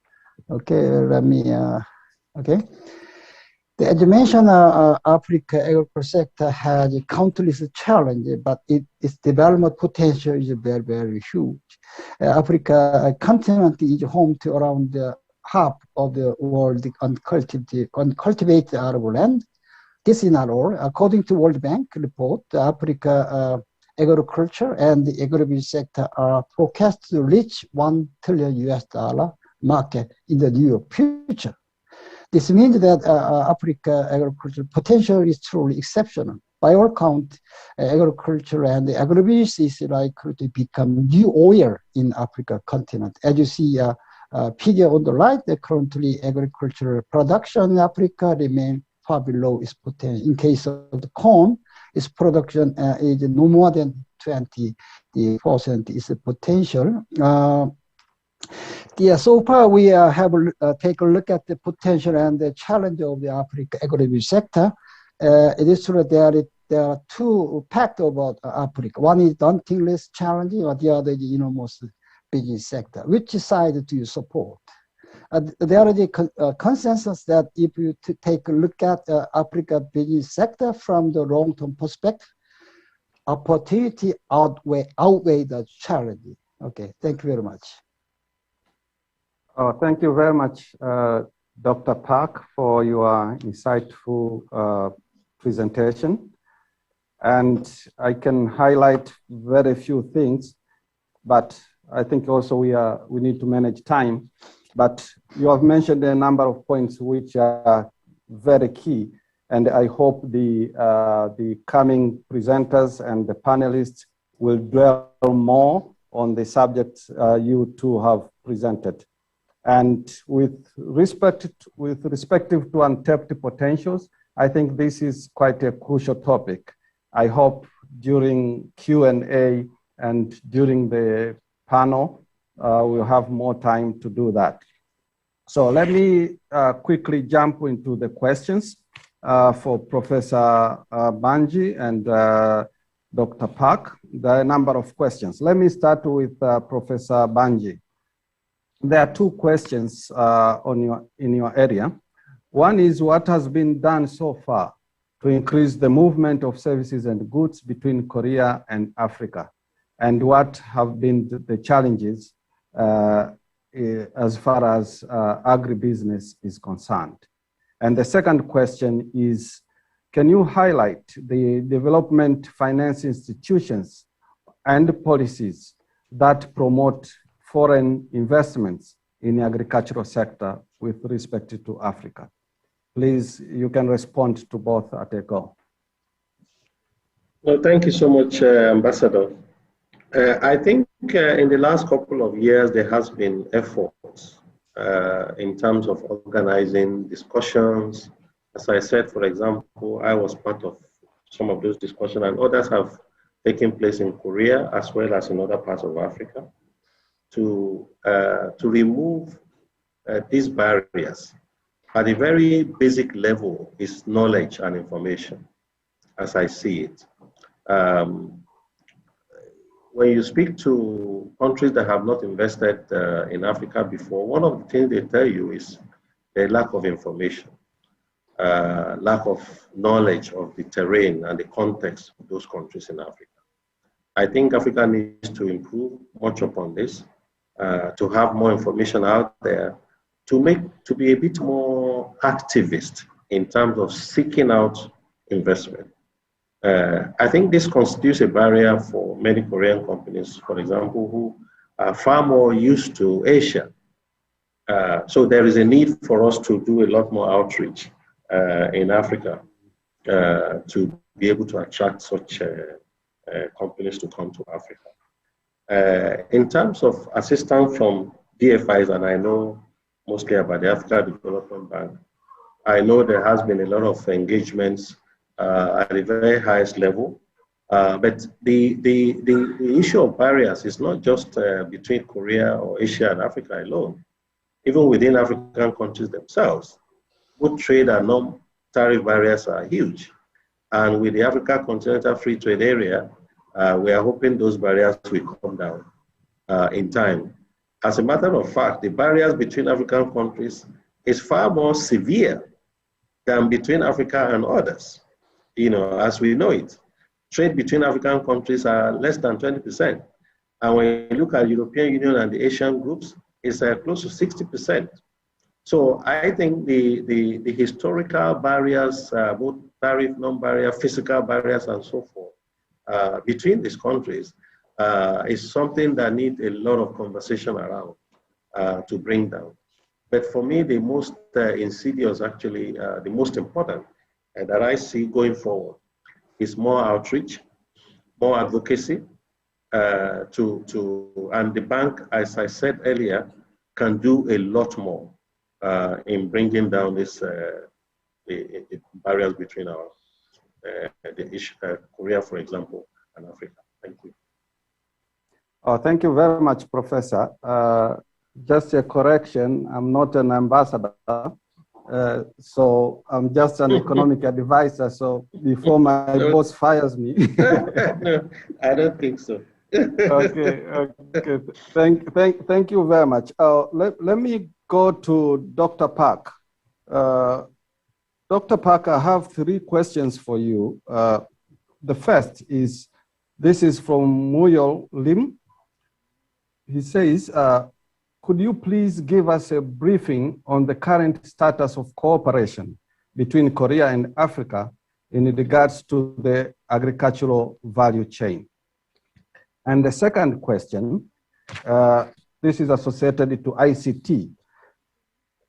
As you mentioned, Africa agriculture sector has countless challenges, but its development potential is very, very huge. Africa continent is home to around half of the world uncultivated arable land. This is not all. According to World Bank report, Africa agriculture and the agribusiness sector are forecast to reach $1 trillion market in the near future. This means that Africa agricultural potential is truly exceptional. By all count, agriculture and the agribusiness is likely to become new oil in Africa continent. As you see a figure on the right, currently agricultural production in Africa remains far below its potential. In case of the corn, its production is no more than 20% is the potential. So far we have take a look at the potential and the challenge of the Africa agribusiness sector. It is true that there are two facts about Africa. One is dauntingless challenging, or the other is enormous business sector. Which side do you support? There is a consensus that if you take a look at Africa business sector from the long-term perspective, opportunity outweigh the challenge. Thank you very much. Thank you very much, Dr. Park, for your insightful presentation. And I can highlight very few things, but I think also we need to manage time. But you have mentioned a number of points which are very key, and I hope the coming presenters and the panelists will dwell more on the subjects you two have presented. And with respect to untapped potentials, I think this is quite a crucial topic. I hope during Q&A and during the panel, we'll have more time to do that. So let me quickly jump into the questions for Professor Banji and Dr. Park. There are a number of questions. Let me start with Professor Banji. There are two questions in your area. One is, what has been done so far to increase the movement of services and goods between Korea and Africa? And what have been the challenges as far as agribusiness is concerned? And the second question is, can you highlight the development finance institutions and policies that promote foreign investments in the agricultural sector with respect to Africa? Please, you can respond to both at a go. Well, thank you so much, Ambassador. I think in the last couple of years, there has been efforts in terms of organizing discussions. As I said, for example, I was part of some of those discussions, and others have taken place in Korea as well as in other parts of Africa to remove these barriers. At a very basic level is knowledge and information, as I see it. When you speak to countries that have not invested in Africa before, one of the things they tell you is the lack of information, lack of knowledge of the terrain and the context of those countries in Africa. I think Africa needs to improve much upon this, to have more information out there, to be a bit more activist in terms of seeking out investment. I think this constitutes a barrier for many Korean companies, for example, who are far more used to Asia. So there is a need for us to do a lot more outreach in Africa to be able to attract such companies to come to Africa. In terms of assistance from DFIs, and I know mostly about the Africa Development Bank, I know there has been a lot of engagements at the very highest level. But the issue of barriers is not just between Korea or Asia and Africa alone. Even within African countries themselves, both trade and non-tariff barriers are huge. And with the Africa Continental Free Trade Area, we are hoping those barriers will come down in time. As a matter of fact, the barriers between African countries is far more severe than between Africa and others. You know, as we know it, trade between African countries are less than 20%. And when you look at the European Union and the Asian groups, it's close to 60%. So I think the historical barriers, both tariff, non-barrier, physical barriers, and so forth, between these countries is something that needs a lot of conversation around to bring down. But for me, the most insidious, actually, the most important that I see going forward is more outreach, more advocacy, and the bank, as I said earlier, can do a lot more in bringing down this the barriers between Korea, for example, and Africa. Thank you. Oh, thank you very much, Professor. Just a correction, I'm not an ambassador. So I'm just an economic advisor. So before my boss fires me. No, I don't think so. Okay. Thank you very much. Let me go to Dr. Park. Dr. Park, I have 3 questions for you. The first is, this is from Muyol Lim. He says, could you please give us a briefing on the current status of cooperation between Korea and Africa in regards to the agricultural value chain? And the second question, this is associated to ICT.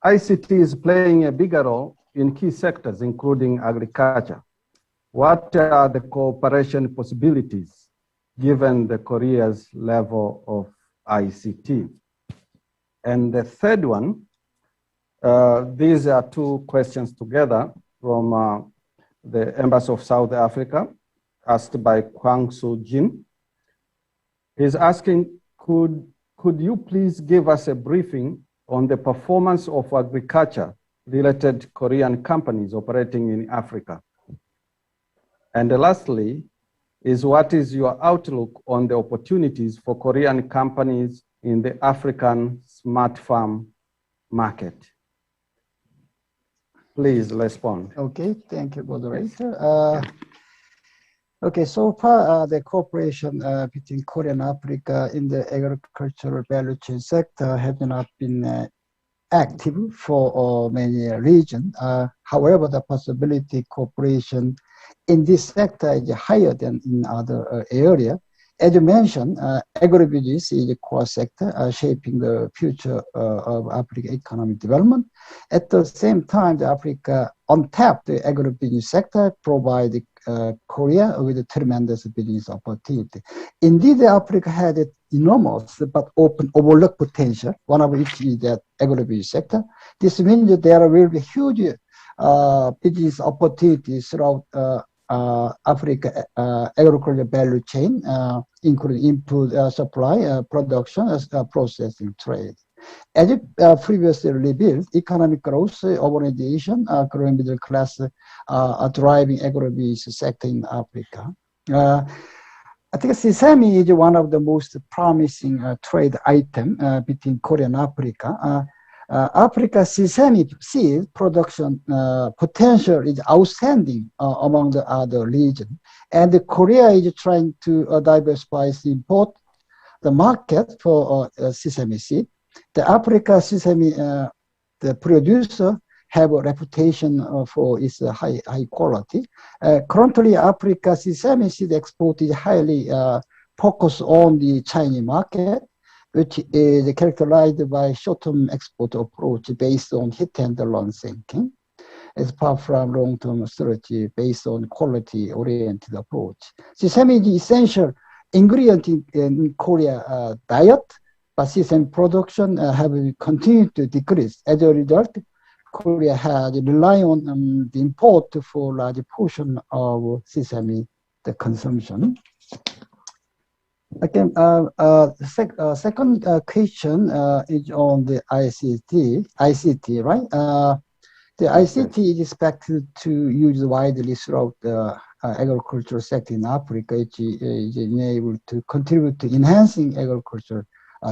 ICT is playing a bigger role in key sectors, including agriculture. What are the cooperation possibilities given the Korea's level of ICT? And the third one, these are 2 questions together from the Embassy of South Africa, asked by Kwang Soo Jin. He's asking, could you please give us a briefing on the performance of agriculture-related Korean companies operating in Africa? And lastly, what is your outlook on the opportunities for Korean companies in the African smart farm market? Please respond. Okay, thank you, moderator. Okay, so far the cooperation between Korea and Africa in the agricultural value chain sector have not been active for many regions. However, the possibility cooperation in this sector is higher than in other areas, As you mentioned, agribusiness is a core sector shaping the future of African economic development. At the same time, the Africa untapped the agribusiness sector provides Korea with a tremendous business opportunity. Indeed, Africa had an enormous but often overlooked potential, one of which is the agribusiness sector. This means that there will be huge business opportunities throughout Africa agricultural value chain, including input, supply, production, processing, trade. As it previously revealed, economic growth, urbanization, growing middle class are driving agribusiness sector in Africa. I think sesame is one of the most promising trade item between Korea and Africa. Africa's sesame seed production potential is outstanding among the other regions. And Korea is trying to diversify its import, the market for sesame seed. The Africa sesame, the producer have a reputation for its high quality. Currently, Africa sesame seed export is highly focused on the Chinese market, which is characterized by short-term export approach based on hit and run thinking, as far from long-term strategy based on quality-oriented approach. Sesame is essential ingredient in Korea diet, but sesame production have continued to decrease. As a result, Korea has relied on the import for large portion of sesame the consumption. Again, second question is on the ICT, right? The ICT is expected to use widely throughout the agricultural sector in Africa, which is enabled to contribute to enhancing agricultural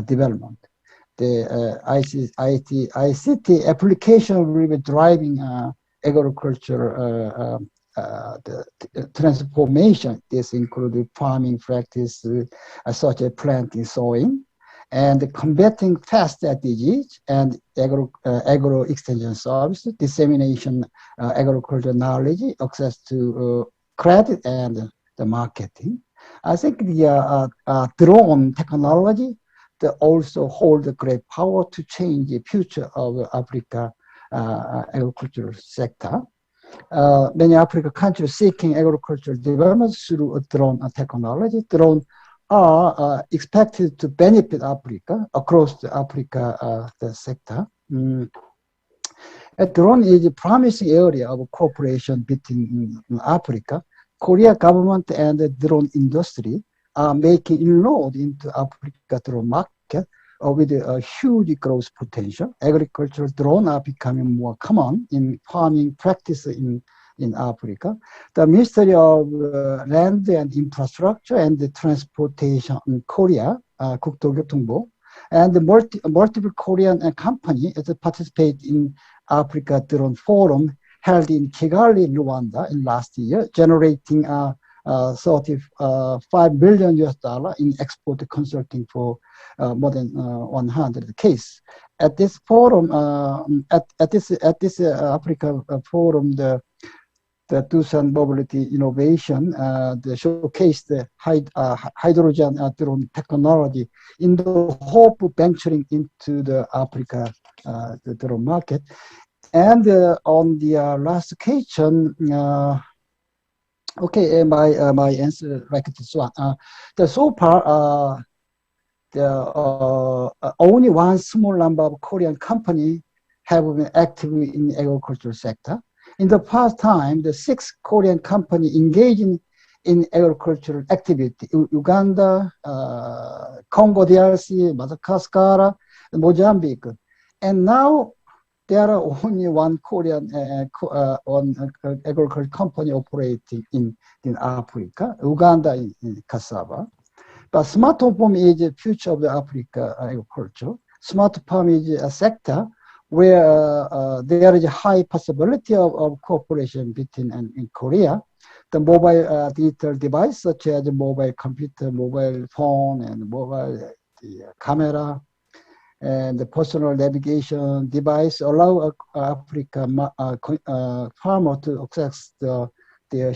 development. The ICT application will be driving agriculture the transformation. This includes farming practice such as planting, sowing, and combating pest disease and agro extension services, dissemination agricultural knowledge, access to credit and the marketing. I think the drone technology that also hold a great power to change the future of Africa agricultural sector. Many African countries seeking agricultural development through drone technology. Drones are expected to benefit Africa across the Africa the sector. A drone is a promising area of cooperation between Africa. Korea government and the drone industry are making inroads into Africa drone market with a huge growth potential. Agricultural drones are becoming more common in farming practice in Africa. The Ministry of Land and Infrastructure and the Transportation in Korea, 국토교통부, and the multiple Korean companies participate in Africa Drone Forum held in Kigali, Rwanda in last year, generating $35 million in export consulting for more than 100 cases. At this forum, at this Africa Forum, the Tucson Mobility Innovation, they showcased the hydrogen drone technology in the hope of venturing into the Africa the drone market. And on the last question, okay, my answer like this one. So far, only one small number of Korean companies have been active in the agricultural sector. In the past time, the 6 Korean companies engaging in agricultural activity: Uganda, Congo DRC, Madagascar, Mozambique, and now there are only one Korean agricultural company operating in Africa, Uganda in cassava. But smart farm is the future of the Africa agriculture. Smart farm is a sector where there is a high possibility of cooperation between in Korea. The mobile digital device, such as the mobile computer, mobile phone, and mobile camera, and the personal navigation device allow Africa farmer to access their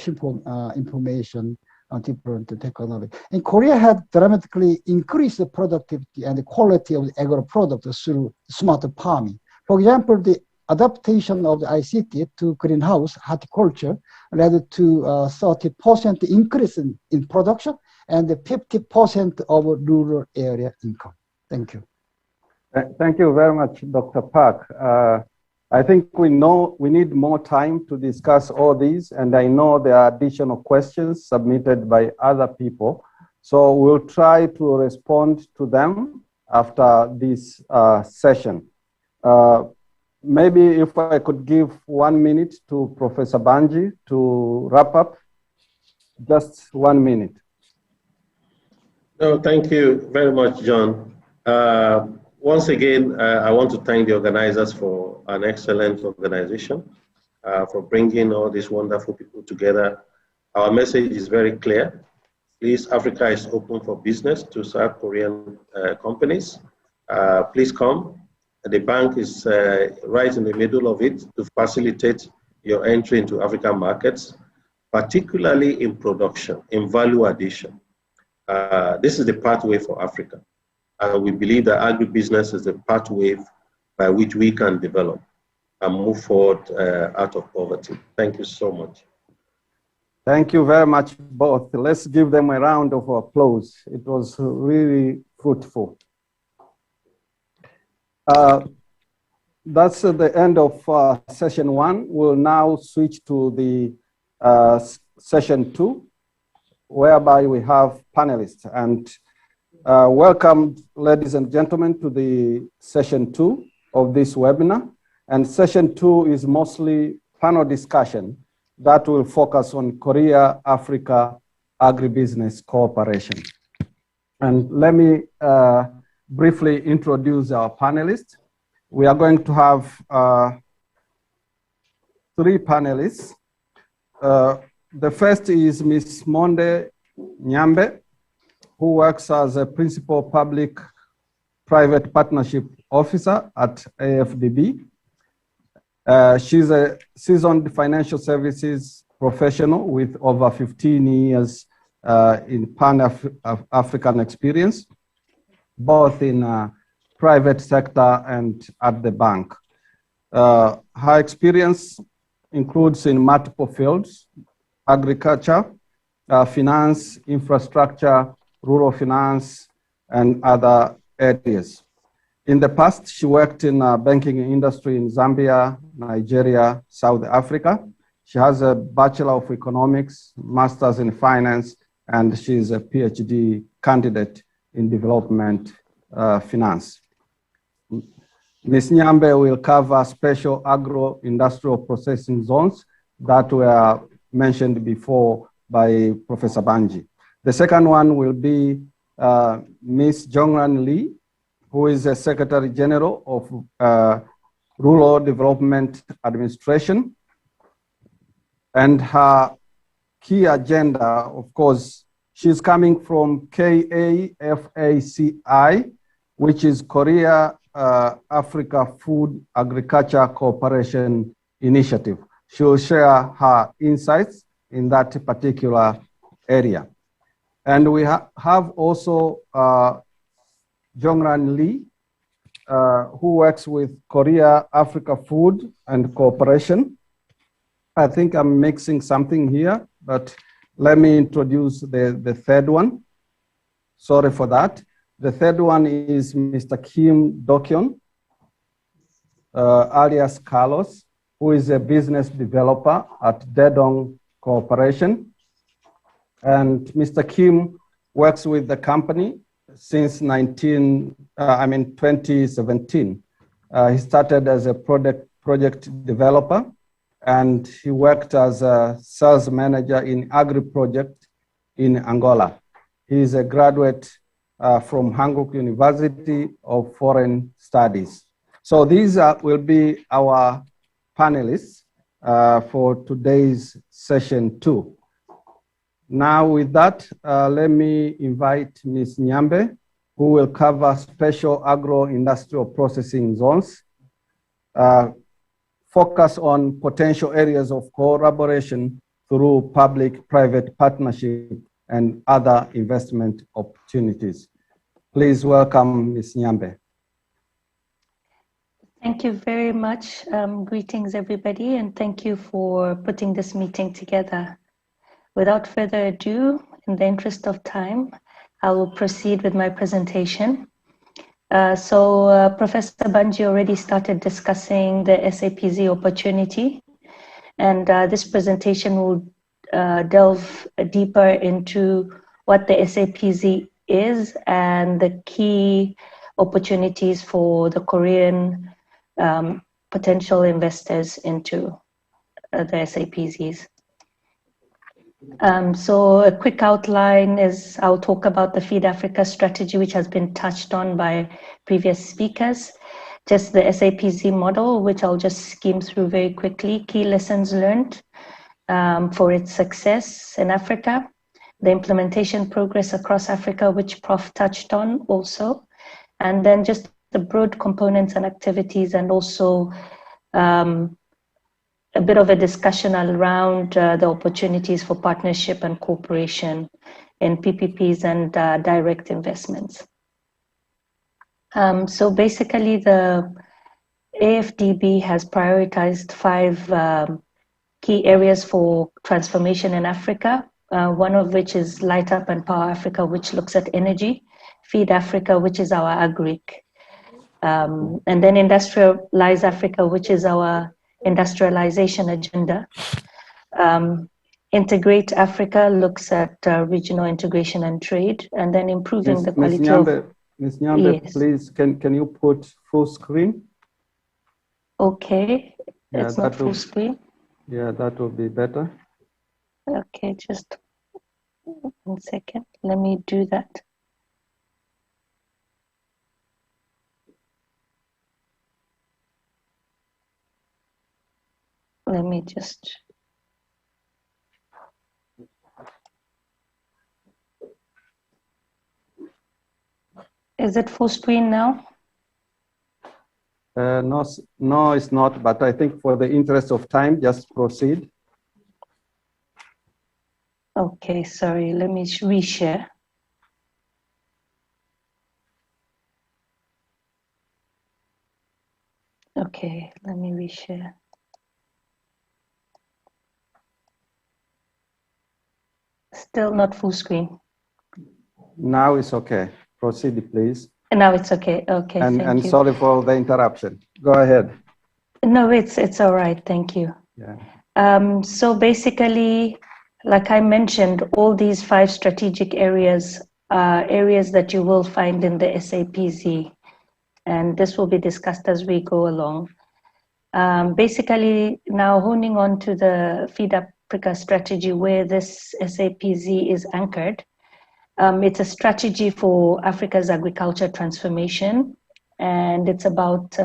information different technology. And Korea had dramatically increased the productivity and the quality of the agro products through smart farming. For example, the adaptation of the ICT to greenhouse horticulture led to 30% increase in production and 50% of rural area income. Thank you. Thank you very much, Dr. Park. I think we need more time to discuss all these, and I know there are additional questions submitted by other people. So we'll try to respond to them after this session. Maybe if I could give 1 minute to Professor Banji to wrap up, just 1 minute. No, thank you very much, John. Once again, I want to thank the organizers for an excellent organization, for bringing all these wonderful people together. Our message is very clear. Please, Africa is open for business to serve Korean companies. Please come. The bank is right in the middle of it to facilitate your entry into African markets, particularly in production, in value addition. This is the pathway for Africa. We believe that agribusiness is the pathway by which we can develop and move forward out of poverty. Thank you so much. Thank you very much, both. Let's give them a round of applause. It was really fruitful. That's the end of session 1. We'll now switch to the session 2, whereby we have panelists. And welcome, ladies and gentlemen, to the session 2 of this webinar. And session 2 is mostly panel discussion that will focus on Korea-Africa agribusiness cooperation. And let me briefly introduce our panelists. We are going to have 3 panelists. The first is Ms. Monde Nyambe, who works as a Principal Public-Private Partnership Officer at AfDB. She's a seasoned financial services professional with over 15 years in Pan-African experience, both in private sector and at the bank. Her experience includes in multiple fields: agriculture, finance, infrastructure, rural finance, and other areas. In the past, she worked in the banking industry in Zambia, Nigeria, South Africa. She has a Bachelor of Economics, Master's in Finance, and she is a PhD candidate in Development Finance. Ms. Nyambe will cover special agro-industrial processing zones that were mentioned before by Professor Banji. The second one will be Ms. Jongran Lee, who is a Secretary General of Rural Development Administration. And her key agenda, of course, she's coming from KAFACI, which is Korea Africa Food Agriculture Cooperation Initiative. She will share her insights in that particular area. And we have also Jongran Lee, who works with Korea Africa Food and Cooperation. I think I'm mixing something here, but let me introduce the third one. Sorry for that. The third one is Mr. Kim Dokyeon, alias Carlos, who is a business developer at Dedong Corporation. And Mr. Kim works with the company since 2017. He started as a project developer, and he worked as a sales manager in agri-project in Angola. He is a graduate from Hankook University of Foreign Studies. So these will be our panelists for today's session 2. Now with that, let me invite Ms. Nyambe, who will cover special agro-industrial processing zones, focus on potential areas of collaboration through public-private partnership and other investment opportunities. Please welcome Ms. Nyambe. Thank you very much. Greetings, everybody, and thank you for putting this meeting together. Without further ado, in the interest of time, I will proceed with my presentation. Professor Banji already started discussing the SAPZ opportunity, and this presentation will delve deeper into what the SAPZ is and the key opportunities for the Korean potential investors into the SAPZs. So a quick outline is I'll talk about the Feed Africa strategy, which has been touched on by previous speakers. Just the SAPZ model, which I'll just skim through very quickly. Key lessons learned for its success in Africa. The implementation progress across Africa, which Prof touched on also. And then just the broad components and activities, and also a bit of a discussion around the opportunities for partnership and cooperation in PPPs and direct investments. So basically the AfDB has prioritized 5 key areas for transformation in Africa, one of which is Light Up and Power Africa, which looks at energy, Feed Africa, which is our agric, and then Industrialize Africa, which is our industrialization agenda. Integrate Africa looks at regional integration and trade, and then improving the quality of... Ms. Nyambe, yes. Please, can you put full screen? Okay, Yeah, it's not full screen. Yeah, that will be better. Okay, just 1 second. Let me do that. Let me just... Is it full screen now? No, it's not, but I think for the interest of time, just proceed. Okay, sorry, let me reshare. Okay, let me reshare. Still not full screen. Now it's okay. Proceed, please. Now it's okay. Okay, thank you. And sorry for the interruption. Go ahead. No, it's all right. Thank you. Yeah. So basically, like I mentioned, all these 5 strategic areas are areas that you will find in the SAPZ, and this will be discussed as we go along. Basically, now honing on to the Feed Africa strategy, where this SAPZ is anchored. It's a strategy for Africa's agriculture transformation, and it's about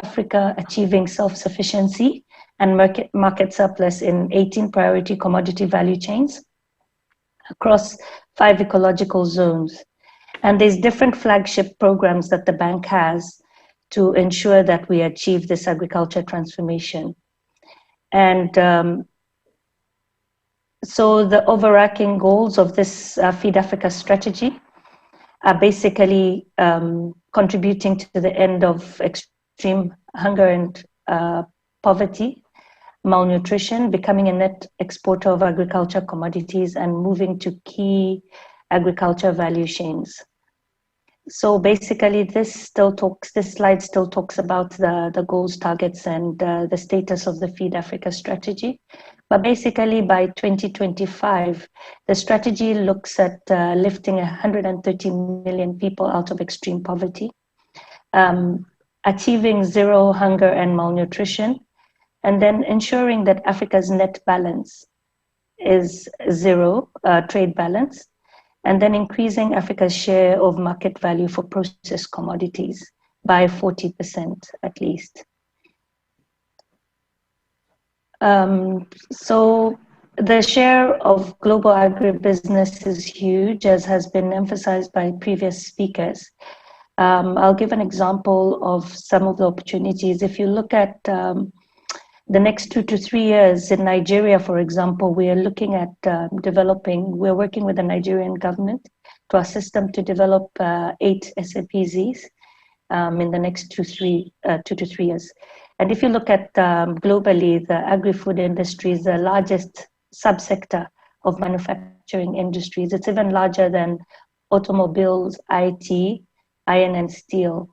Africa achieving self-sufficiency and market surplus in 18 priority commodity value chains across 5 ecological zones. And there's different flagship programs that the bank has to ensure that we achieve this agriculture transformation. And so the overarching goals of this Feed Africa strategy are basically contributing to the end of extreme hunger and poverty, malnutrition, becoming a net exporter of agriculture commodities, and moving to key agriculture value chains. So basically this slide still talks about the goals, targets, and the status of the Feed Africa strategy. But basically by 2025, the strategy looks at lifting 130 million people out of extreme poverty, achieving zero hunger and malnutrition, and then ensuring that Africa's net balance is zero, trade balance, and then increasing Africa's share of market value for processed commodities by 40% at least. So the share of global agribusiness is huge, as has been emphasized by previous speakers. I'll give an example of some of the opportunities. If you look at the next 2 to 3 years in Nigeria, for example, we are looking at we're working with the Nigerian government to assist them to develop 8 SAPZs in the next 2 to 3 years. And if you look at globally, the agri-food industry is the largest subsector of manufacturing industries. It's even larger than automobiles, IT, iron and steel.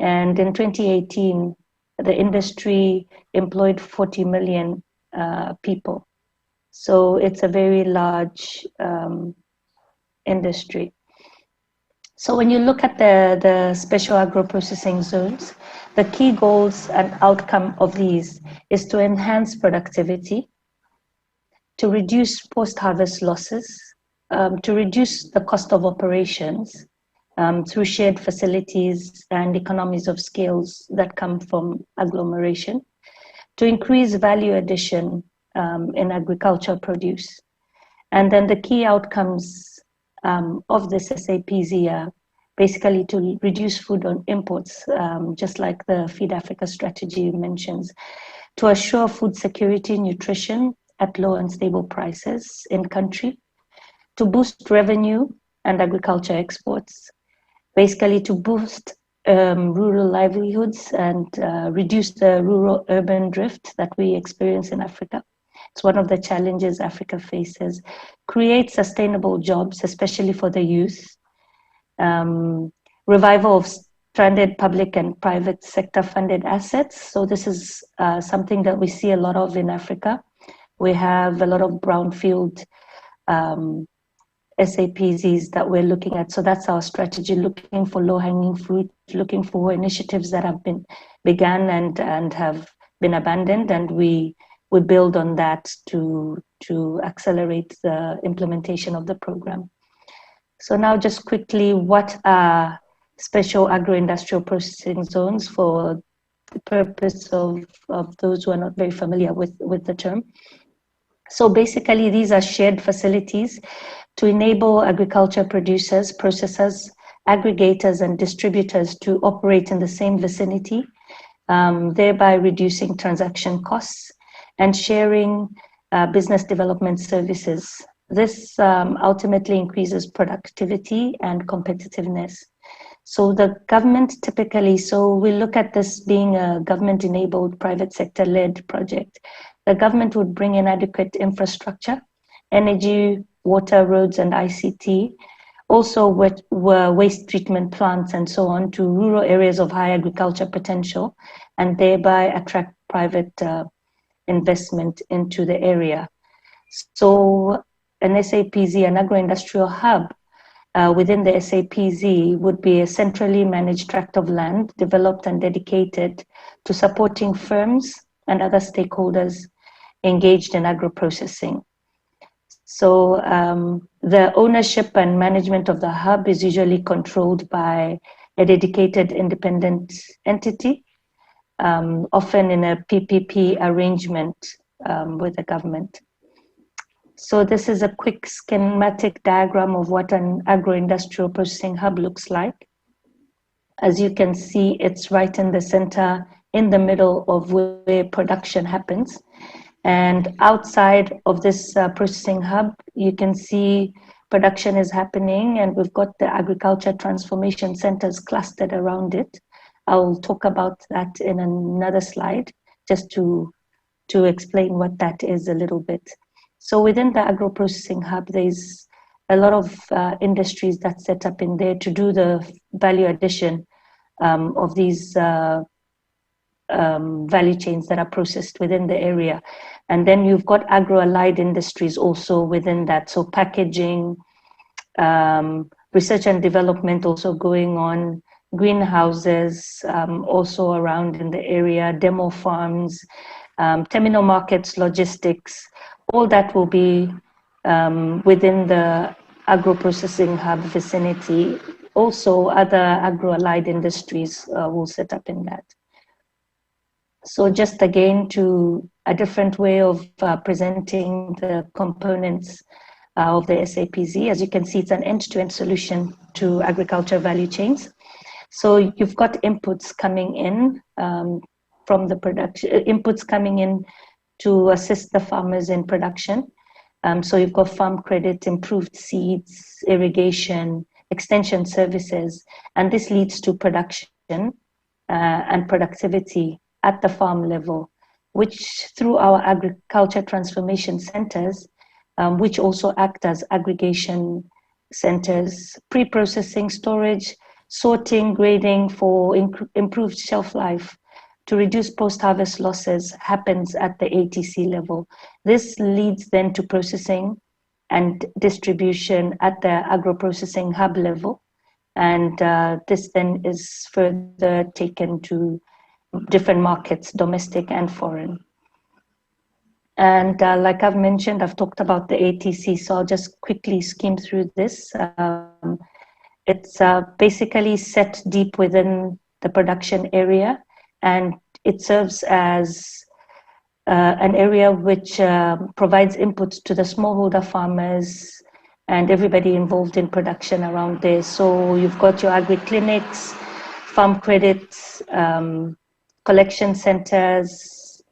And in 2018, the industry employed 40 million people. So it's a very large industry. So when you look at the special agro-processing zones, the key goals and outcome of these is to enhance productivity, to reduce post-harvest losses, to reduce the cost of operations through shared facilities and economies of scales that come from agglomeration, to increase value addition in agricultural produce. And then the key outcomes of this SAPZ are basically to reduce food on imports, just like the Feed Africa strategy mentions, to assure food security, nutrition at low and stable prices in country, to boost revenue and agriculture exports, basically to boost rural livelihoods and reduce the rural-urban drift that we experience in Africa. It's one of the challenges Africa faces. Create sustainable jobs, especially for the youth. Revival of stranded public and private sector funded assets. So this is something that we see a lot of in Africa. We have a lot of brownfield SAPZs that we're looking at. So that's our strategy, looking for low-hanging fruit, looking for initiatives that have been begun and have been abandoned, and we build on that to accelerate the implementation of the program. So now just quickly, what are special agro-industrial processing zones for the purpose of those who are not very familiar with the term? So basically, these are shared facilities to enable agriculture producers, processors, aggregators, and distributors to operate in the same vicinity, thereby reducing transaction costs and sharing business development services. This ultimately increases productivity and competitiveness. So the government typically, so we look at this being a government-enabled, private sector-led project. The government would bring in adequate infrastructure, energy, water, roads, and ICT, also waste treatment plants and so on, to rural areas of high agriculture potential, and thereby attract private investment into the area. So an SAPZ, an agro-industrial hub, within the SAPZ would be a centrally managed tract of land developed and dedicated to supporting firms and other stakeholders engaged in agro-processing. So the ownership and management of the hub is usually controlled by a dedicated independent entity, often in a PPP arrangement with the government. So this is a quick schematic diagram of what an agro-industrial processing hub looks like. As you can see, it's right in the center, in the middle of where production happens. And outside of this processing hub, you can see production is happening, and we've got the agriculture transformation centers clustered around it. I'll talk about that in another slide, just to explain what that is a little bit. So within the agro-processing hub, there's a lot of industries that set up in there to do the value addition of these value chains that are processed within the area. And then you've got agro-allied industries also within that. So packaging, research and development also going on, greenhouses also around in the area, demo farms, terminal markets, logistics, all that will be within the agro-processing hub vicinity. Also, other agro-allied industries will set up in that. So just again, to a different way of presenting the components of the SAPZ. As you can see, it's an end-to-end solution to agriculture value chains. So you've got inputs coming in from the production, inputs coming in to assist the farmers in production. So you've got farm credit, improved seeds, irrigation, extension services, and this leads to production and productivity at the farm level, which through our agriculture transformation centers, which also act as aggregation centers, pre-processing, storage, sorting, grading for improved shelf life to reduce post-harvest losses happens at the ATC level. This leads then to processing and distribution at the agro-processing hub level. And this then is further taken to different markets, domestic and foreign. And like I've mentioned, I've talked about the ATC, so I'll just quickly skim through this. It's basically set deep within the production area, and it serves as an area which provides inputs to the smallholder farmers and everybody involved in production around there. So you've got your agri-clinics, farm credits, collection centers,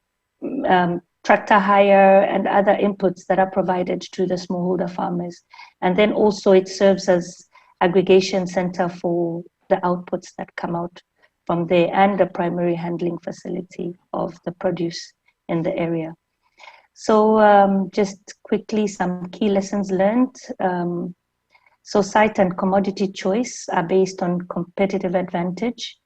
tractor hire, and other inputs that are provided to the smallholder farmers. And then also it serves as aggregation center for the outputs that come out from there, and the primary handling facility of the produce in the area. So just quickly, some key lessons learned. So site and commodity choice are based on competitive advantage,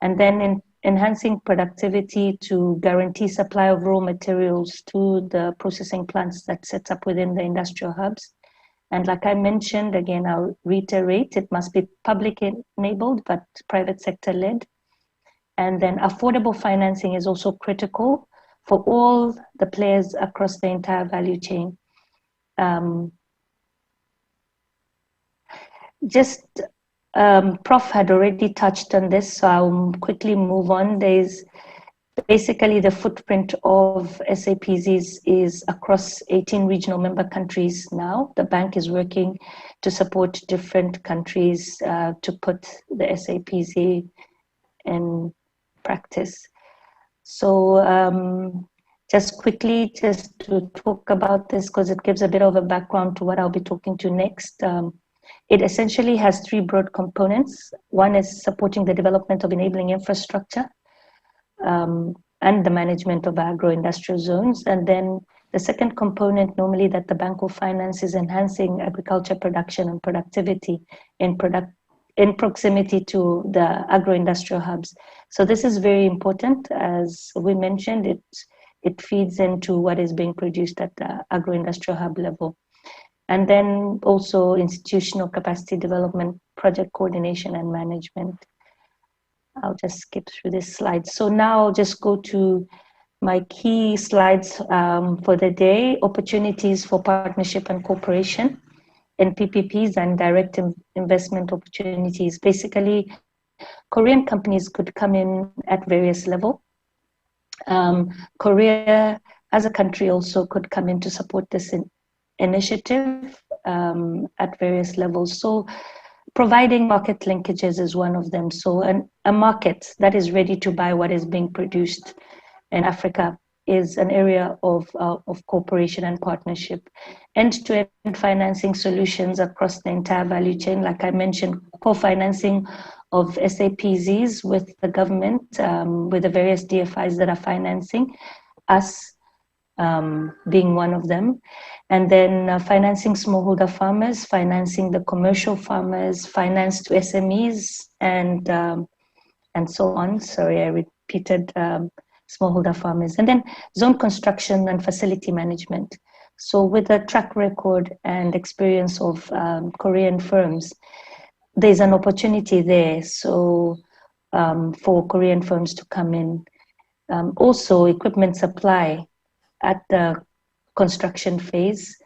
and then in enhancing productivity to guarantee supply of raw materials to the processing plants that set up within the industrial hubs. And like I mentioned, again, I'll reiterate, it must be public enabled, but private sector led. And then affordable financing is also critical for all the players across the entire value chain. Prof had already touched on this, so I'll quickly move on. There's basically the footprint of SAPZs is across 18 regional member countries now. The bank is working to support different countries to put the SAPZ in practice. So just quickly, just to talk about this, because it gives a bit of a background to what I'll be talking to next. It essentially has three broad components. One is supporting the development of enabling infrastructure and the management of agro-industrial zones. And then the second component normally that the bank will finance is enhancing agriculture production and productivity in proximity to the agro-industrial hubs. So this is very important. As we mentioned, it feeds into what is being produced at the agro-industrial hub level. And then also institutional capacity development, project coordination and management. I'll just skip through this slide. So now I'll just go to my key slides for the day: opportunities for partnership and cooperation in PPPs and direct investment opportunities. Basically, Korean companies could come in at various levels. Korea as a country also could come in to support this initiative at various levels. So providing market linkages is one of them. So a market that is ready to buy what is being produced in Africa is an area of cooperation and partnership. End-to-end financing solutions across the entire value chain. Like I mentioned, co-financing of SAPZs with the government, with the various DFIs that are financing us, being one of them. And then financing smallholder farmers, financing the commercial farmers, finance to SMEs, and so on. Sorry, I repeated smallholder farmers. And then zone construction and facility management. So with a track record and experience of Korean firms, there's an opportunity there. So for Korean firms to come in. Also equipment supply at the construction phase,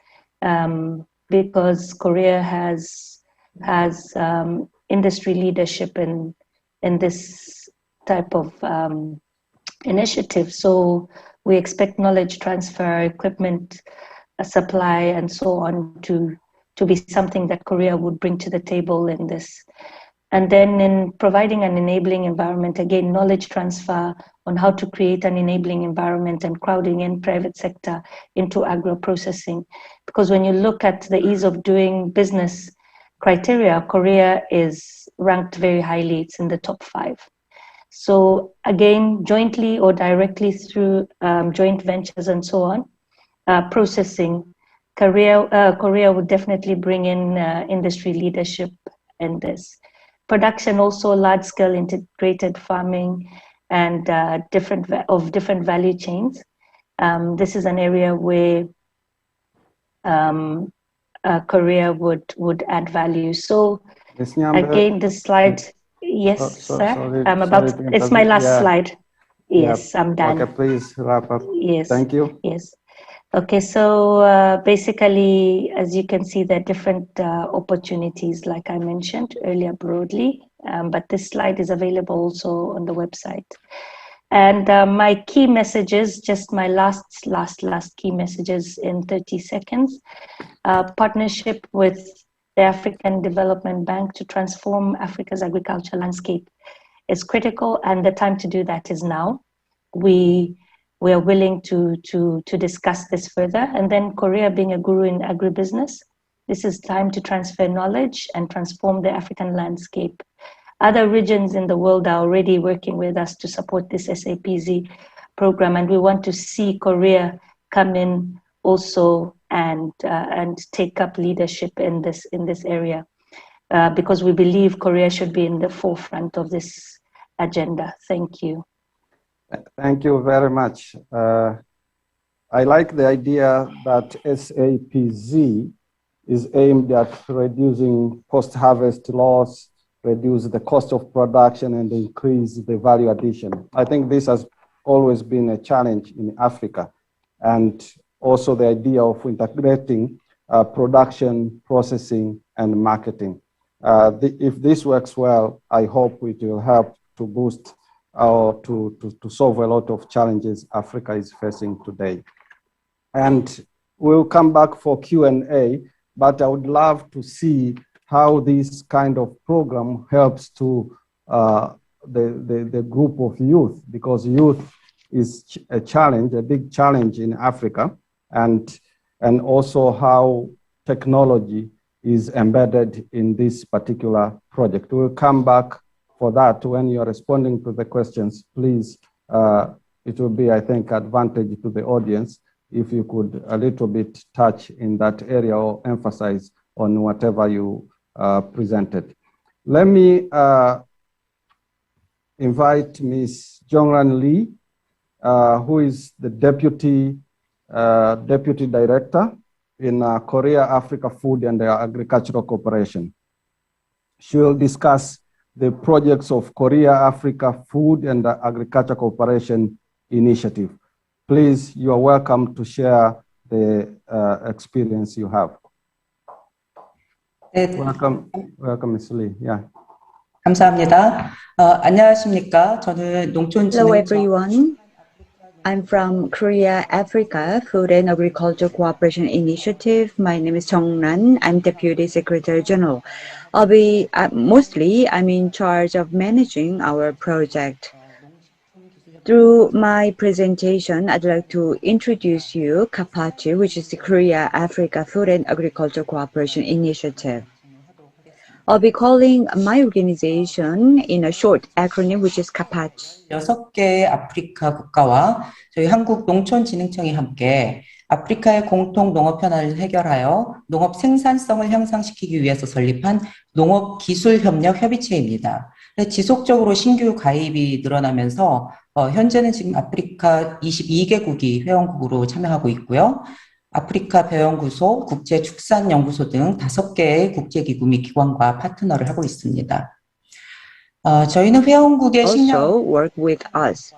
because Korea has industry leadership in this type of initiative. So we expect knowledge transfer, equipment supply, and so on to be something that Korea would bring to the table in this. And then in providing an enabling environment, again, knowledge transfer on how to create an enabling environment and crowding in private sector into agro-processing. Because when you look at the ease of doing business criteria, Korea is ranked very highly. It's in the top 5. So again, jointly or directly through joint ventures and so on, processing, Korea would definitely bring in industry leadership in this. Production also, large-scale integrated farming and different value chains. This is an area where Korea would add value. So again, this slide, yes, sir. Sorry it's my last slide. Yes, I'm done. Okay, please wrap up. Yes. Thank you. Yes. Okay, so basically, as you can see, there are different opportunities, like I mentioned earlier broadly, but this slide is available also on the website. And my key messages, just my last key messages in 30 seconds. Partnership with the African Development Bank to transform Africa's agriculture landscape is critical, and the time to do that is now. We are willing to discuss this further. And then Korea being a guru in agribusiness, this is time to transfer knowledge and transform the African landscape. Other regions in the world are already working with us to support this SAPZ program, and we want to see Korea come in also and take up leadership in this area, because we believe Korea should be in the forefront of this agenda. Thank you. Thank you very much. I like the idea that SAPZ is aimed at reducing post-harvest loss, reduce the cost of production, and increase the value addition. I think this has always been a challenge in Africa. And also the idea of integrating production, processing, and marketing. If this works well, I hope it will help to boost or to solve a lot of challenges Africa is facing today. And we'll come back for Q&A, but I would love to see how this kind of program helps to the group of youth, because youth is a challenge, a big challenge in Africa, and also how technology is embedded in this particular project. We'll come back for that. When you're responding to the questions, please, it will be, I think, advantage to the audience if you could a little bit touch in that area or emphasize on whatever you presented. Let me invite Ms. Jongran Lee, who is the Deputy Director in Korea Africa Food and Agricultural Cooperation. She will discuss the projects of Korea Africa Food and Agriculture Cooperation Initiative. Please, you are welcome to share the experience you have. Welcome, Ms. Lee. Yeah. 감사합니다. 안녕하십니까? 저는 Hello everyone. I'm from Korea Africa Food and Agriculture Cooperation Initiative. My name is Jongran. I'm Deputy Secretary General. I'm in charge of managing our project. Through my presentation, I'd like to introduce you KAPACI, which is the Korea Africa Food and Agriculture Cooperation Initiative. I'll be calling my organization in a short acronym, which is KAPACI. 6개의 아프리카 국가와 저희 한국농촌진흥청이 함께 아프리카의 공통 농업 현안을 해결하여 농업 생산성을 향상시키기 위해서 설립한 농업기술협력협의체입니다. 지속적으로 신규 가입이 늘어나면서 현재는 지금 아프리카 22개국이 회원국으로 참여하고 있고요. 아프리카 배연구소, 국제축산연구소 등 5개의 국제기구 및 기관과 파트너를 하고 있습니다. 저희는 회원국의 Also work with us.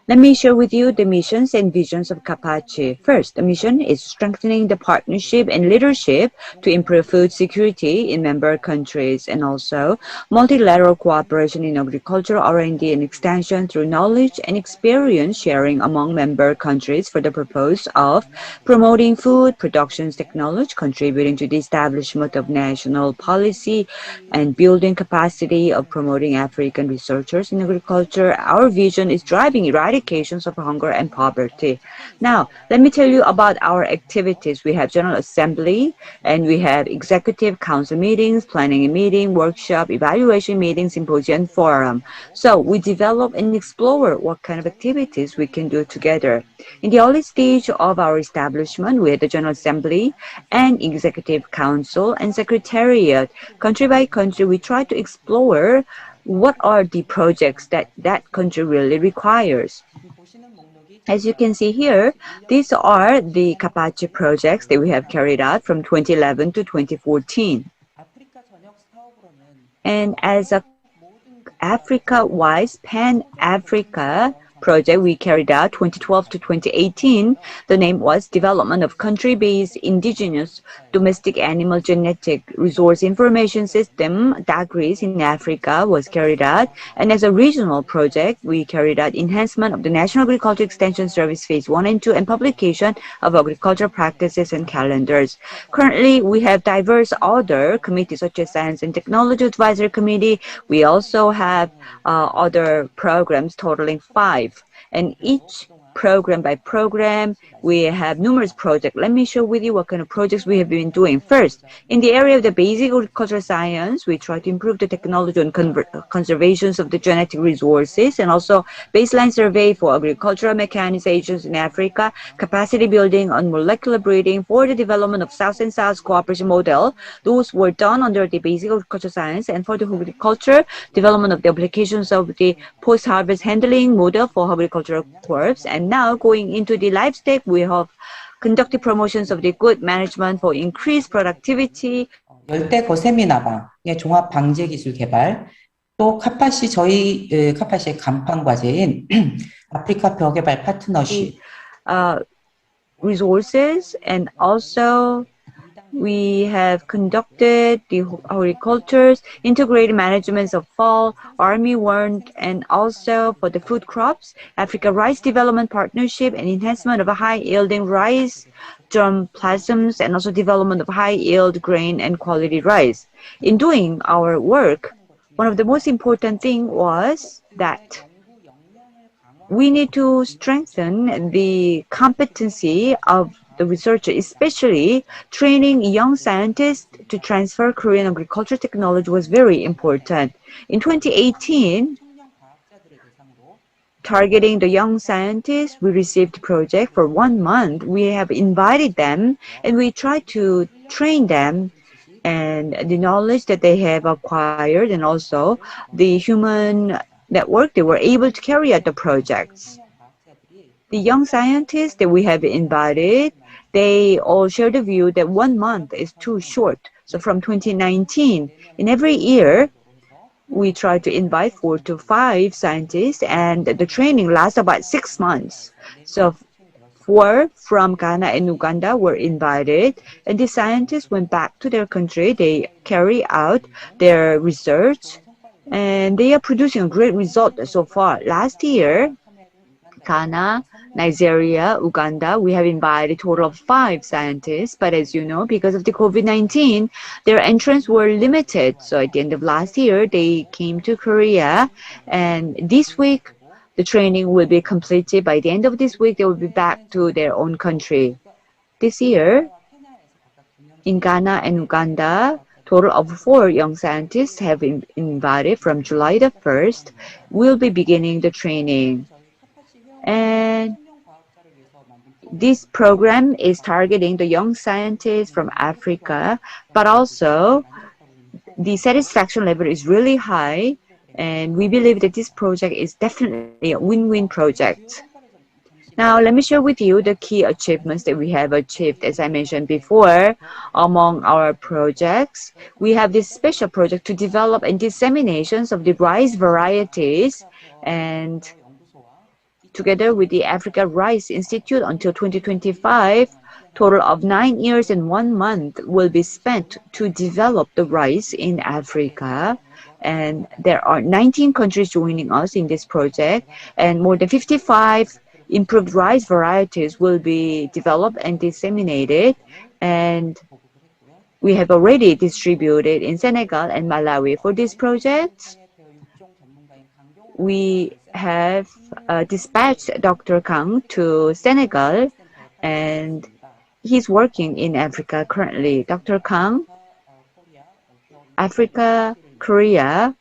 Let me share with you the missions and visions of CAPACHI. First, the mission is strengthening the partnership and leadership to improve food security in member countries, and also multilateral cooperation in agriculture, R&D, and extension through knowledge and experience sharing among member countries for the purpose of promoting food production technology, contributing to the establishment of national policy, and building capacity of promoting African researchers in agriculture. Our vision is driving eradication of hunger and poverty. Now, let me tell you about our activities. We have General Assembly, and we have Executive Council meetings, planning meeting, workshop, evaluation meetings, symposium, forum. So we develop and explore what kind of activities we can do together. In the early stage of our establishment, we had the General Assembly and Executive Council and Secretariat. Country by country, we try to explore what are the projects that that country really requires. As you can see here, these are the CAPACHI projects that we have carried out from 2011 to 2014. And as a Africa-wise, Pan-Africa project we carried out 2012 to 2018. The name was Development of Country-Based Indigenous Domestic Animal Genetic Resource Information System, DAGRIS, in Africa was carried out. And as a regional project, we carried out enhancement of the National Agriculture Extension Service Phase 1 and 2 and publication of agricultural practices and calendars. Currently, we have diverse other committees such as Science and Technology Advisory Committee. We also have other programs totaling 5. And each program by program, we have numerous projects. Let me show with you what kind of projects we have been doing. First, in the area of the basic agricultural science, we try to improve the technology and conservation of the genetic resources, and also baseline survey for agricultural mechanizations in Africa, capacity building on molecular breeding for the development of South and South cooperation model. Those were done under the basic agricultural science. And for the horticulture, development of the applications of the post-harvest handling model for horticultural crops. And now going into the livestock, we have conducted promotions of the good management for increased productivity. 열대 거세미나방의 종합 방제 기술 개발, 또 카파시 저희 카파시의 간판 과제인 아프리카 벼개발 파트너십, resources, and also we have conducted the horticultures, integrated management of fall, army worm, and also for the food crops, Africa Rice Development Partnership, and enhancement of high-yielding rice germplasms, and also development of high-yield grain and quality rice. In doing our work, one of the most important thing was that we need to strengthen the competency of the researcher, especially training young scientists to transfer Korean agriculture technology was very important. In 2018, targeting the young scientists, we received a project for 1 month. We have invited them and we try to train them and the knowledge that they have acquired and also the human network, they were able to carry out the projects. The young scientists that we have invited, they all share the view that 1 month is too short. So from 2019, in every year, we try to invite 4 to 5 scientists, and the training lasts about 6 months. So 4 from Ghana and Uganda were invited, and the scientists went back to their country. They carry out their research, and they are producing a great result so far. Last year, Ghana, Nigeria, Uganda, we have invited a total of 5 scientists, but as you know, because of the COVID-19, their entrants were limited. So at the end of last year, they came to Korea, and this week, the training will be completed. By the end of this week, they will be back to their own country. This year, in Ghana and Uganda, total of 4 young scientists have been invited from July the 1st. We'll be beginning the training. And this program is targeting the young scientists from Africa, but also the satisfaction level is really high, and we believe that this project is definitely a win-win project. Now, let me share with you the key achievements that we have achieved. As I mentioned before, among our projects, we have this special project to develop and disseminations of the rice varieties and together with the Africa Rice Institute until 2025. Total of 9 years and 1 month will be spent to develop the rice in Africa. And there are 19 countries joining us in this project, and more than 55 improved rice varieties will be developed and disseminated. And we have already distributed in Senegal and Malawi. For this project, we have dispatched Dr. Kang to Senegal, and he's working in Africa currently. Dr. Kang, Africa, Korea,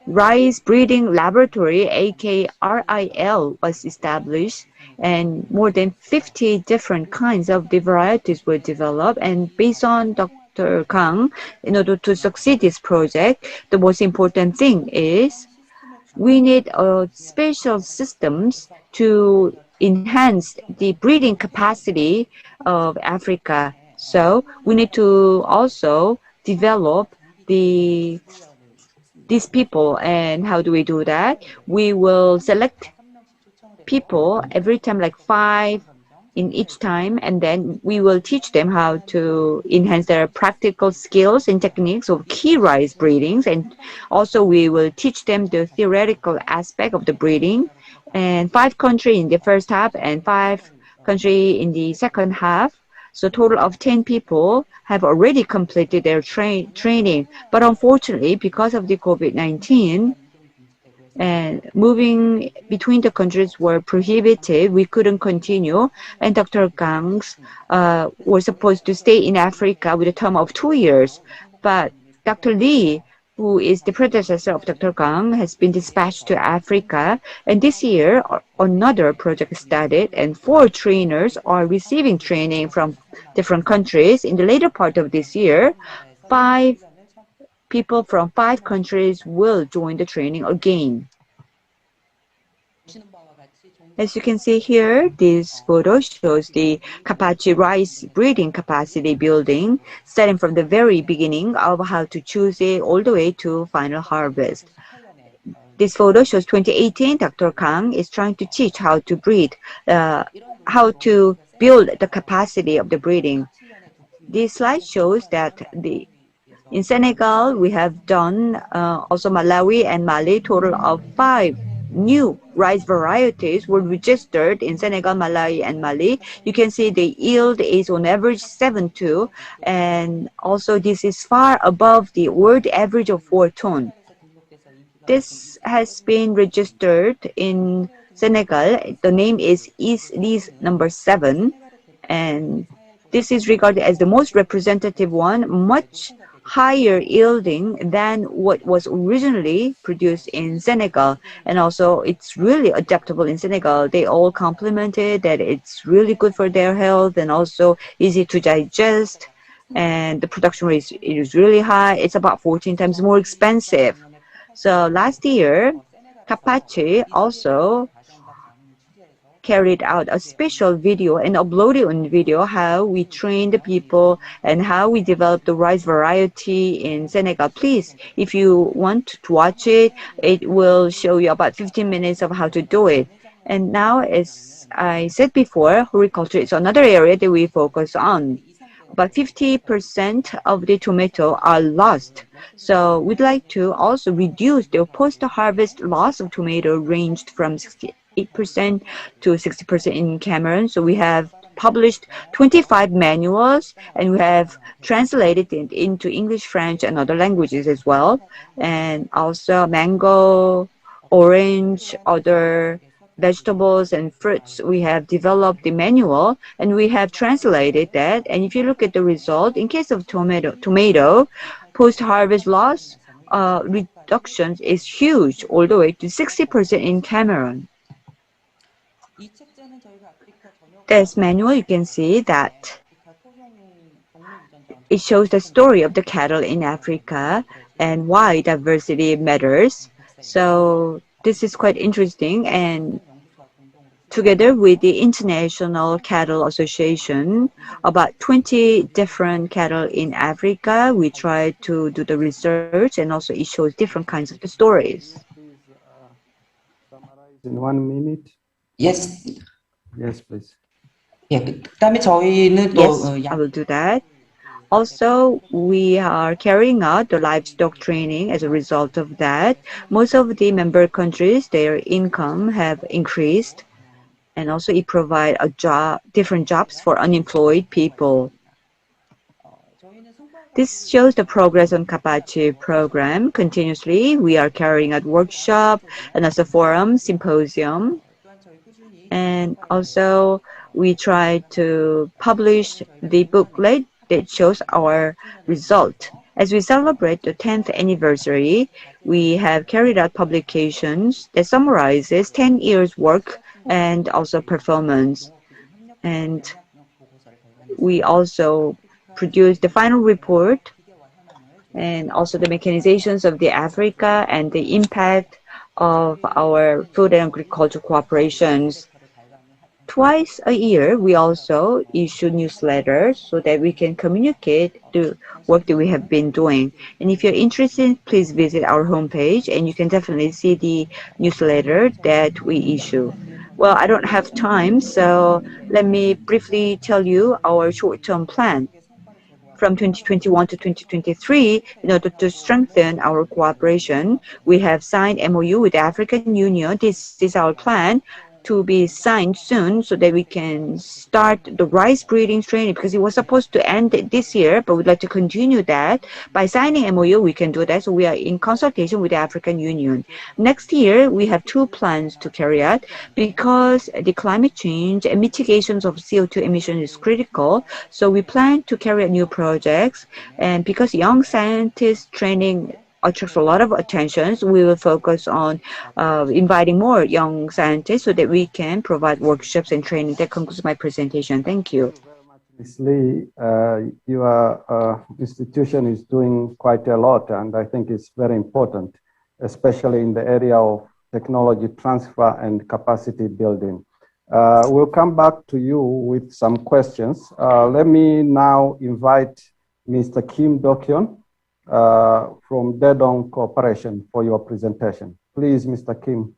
Rice Breeding Laboratory, AKRIL, was established, and more than 50 different kinds of the varieties were developed. And based on Dr. Kang, in order to succeed this project, the most important thing is we need special systems to enhance the breeding capacity of Africa. So we need to also develop these people. And how do we do that? We will select people every time, like 5 in each time, and then we will teach them how to enhance their practical skills and techniques of key rice breedings. And also we will teach them the theoretical aspect of the breeding. And 5 countries in the first half and 5 countries in the second half. So total of 10 people have already completed their training. But unfortunately, because of the COVID-19, and moving between the countries were prohibited, we couldn't continue. And Dr. Kang's was supposed to stay in Africa with a term of 2 years. But Dr. Lee, who is the predecessor of Dr. Kang, has been dispatched to Africa. And this year, another project started, and 4 trainers are receiving training from different countries. In the later part of this year, 5 people from 5 countries will join the training again. As you can see here, this photo shows the Kapachi rice breeding capacity building, starting from the very beginning of how to choose it all the way to final harvest. This photo shows 2018, Dr. Kang is trying to teach how to breed, how to build the capacity of the breeding. This slide shows that in Senegal, we have done also Malawi and Mali, total of 5 new rice varieties were registered in Senegal, Malawi, and Mali. You can see the yield is on average 7.2, and also this is far above the world average of 4 tons. This has been registered in Senegal. The name is East number 7, and this is regarded as the most representative one, much higher yielding than what was originally produced in Senegal. And also it's really adaptable in Senegal. They all complimented that it's really good for their health and also easy to digest, and the production rate is really high. It's about 14 times more expensive. So last year, Kapachi also carried out a special video and uploaded on video how we train the people and how we develop the rice variety in Senegal. Please, if you want to watch it, it will show you about 15 minutes of how to do it. And now, as I said before, horticulture is another area that we focus on. About 50% of the tomato are lost. So we'd like to also reduce the post-harvest loss of tomato, ranged from 68% to 60% in Cameroon. So we have published 25 manuals, and we have translated it into English, French, and other languages as well. And also mango, orange, other vegetables and fruits, we have developed the manual and we have translated that. And if you look at the result, in case of tomato post-harvest loss reductions is huge, all the way to 60% in Cameroon. This manual, you can see that it shows the story of the cattle in Africa and why diversity matters. So this is quite interesting, and together with the International Cattle Association, about 20 different cattle in Africa, we try to do the research, and also it shows different kinds of the stories. In 1 minute, Yes. Yes, please. 예, 그다음에 저희는 또 Yes, I will do that. Also, we are carrying out the livestock training. As a result of that, most of the member countries, their income have increased, and also it provide different jobs for unemployed people. This shows the progress on Kapachi program. Continuously, we are carrying out workshop and also forum, symposium, and also we try to publish the booklet that shows our result. As we celebrate the 10th anniversary, we have carried out publications that summarizes 10 years work and also performance. And we also produced the final report and also the mechanizations of the Africa and the impact of our food and agriculture cooperations. Twice a year, we also issue newsletters so that we can communicate the work that we have been doing. And if you're interested, please visit our homepage and you can definitely see the newsletter that we issue. Well, I don't have time, so let me briefly tell you our short-term plan. From 2021 to 2023, in order to strengthen our cooperation, we have signed MOU with the African Union. This is our plan to be signed soon so that we can start the rice breeding training, because it was supposed to end this year, but we'd like to continue that. By signing MOU, we can do that. So we are in consultation with the African Union. Next year, we have two plans to carry out because the climate change and mitigations of CO2 emission is critical. So we plan to carry out new projects. And because young scientist training attracts a lot of attention, we will focus on inviting more young scientists so that we can provide workshops and training. That concludes my presentation. Thank you. Ms. Lee, your institution is doing quite a lot, and I think it's very important, especially in the area of technology transfer and capacity building. We'll come back to you with some questions. Let me now invite Mr. Kim Do-kyun from Dedong Corporation for your presentation. Please, Mr. Kim,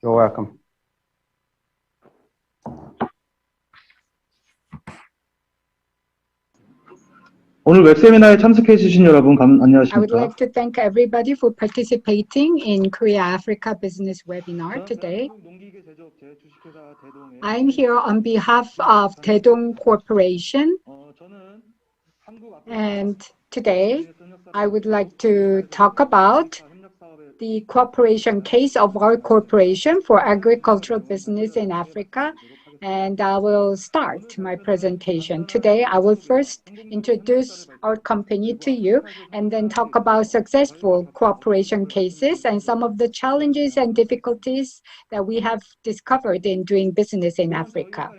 you're welcome. 오늘 웹세미나에 참석해 주신 여러분 안녕하십니까? I would like to thank everybody for participating in Korea-Africa Business Webinar today. I'm here on behalf of Dedong Corporation, and today I would like to talk about the cooperation case of our corporation for agricultural business in Africa. And I will start my presentation. Today, I will first introduce our company to you and then talk about successful cooperation cases and some of the challenges and difficulties that we have discovered in doing business in Africa.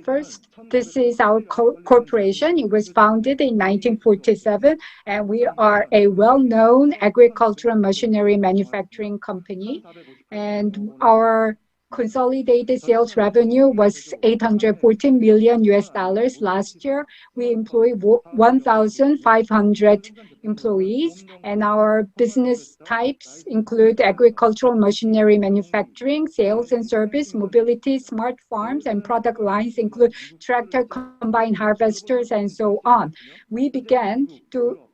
First, this is our corporation. It was founded in 1947, and we are a well-known agricultural machinery manufacturing company. And our consolidated sales revenue was $814 million last year. We employ 1,500 employees, and our business types include agricultural machinery manufacturing, sales and service, mobility, smart farms, and product lines include tractor, combine harvesters, and so on. We began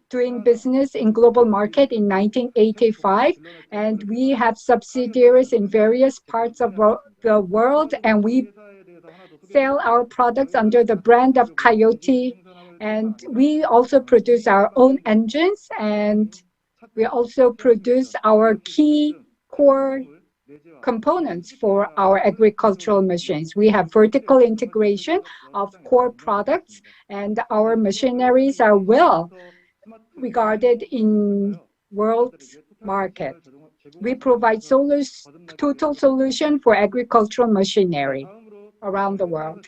doing business in global market in 1985, and we have subsidiaries in various parts of the world, and we sell our products under the brand of Coyote, and we also produce our own engines, and we also produce our key core components for our agricultural machines. We have vertical integration of core products, and our machineries are well regarded in world market. We provide total solution for agricultural machinery around the world.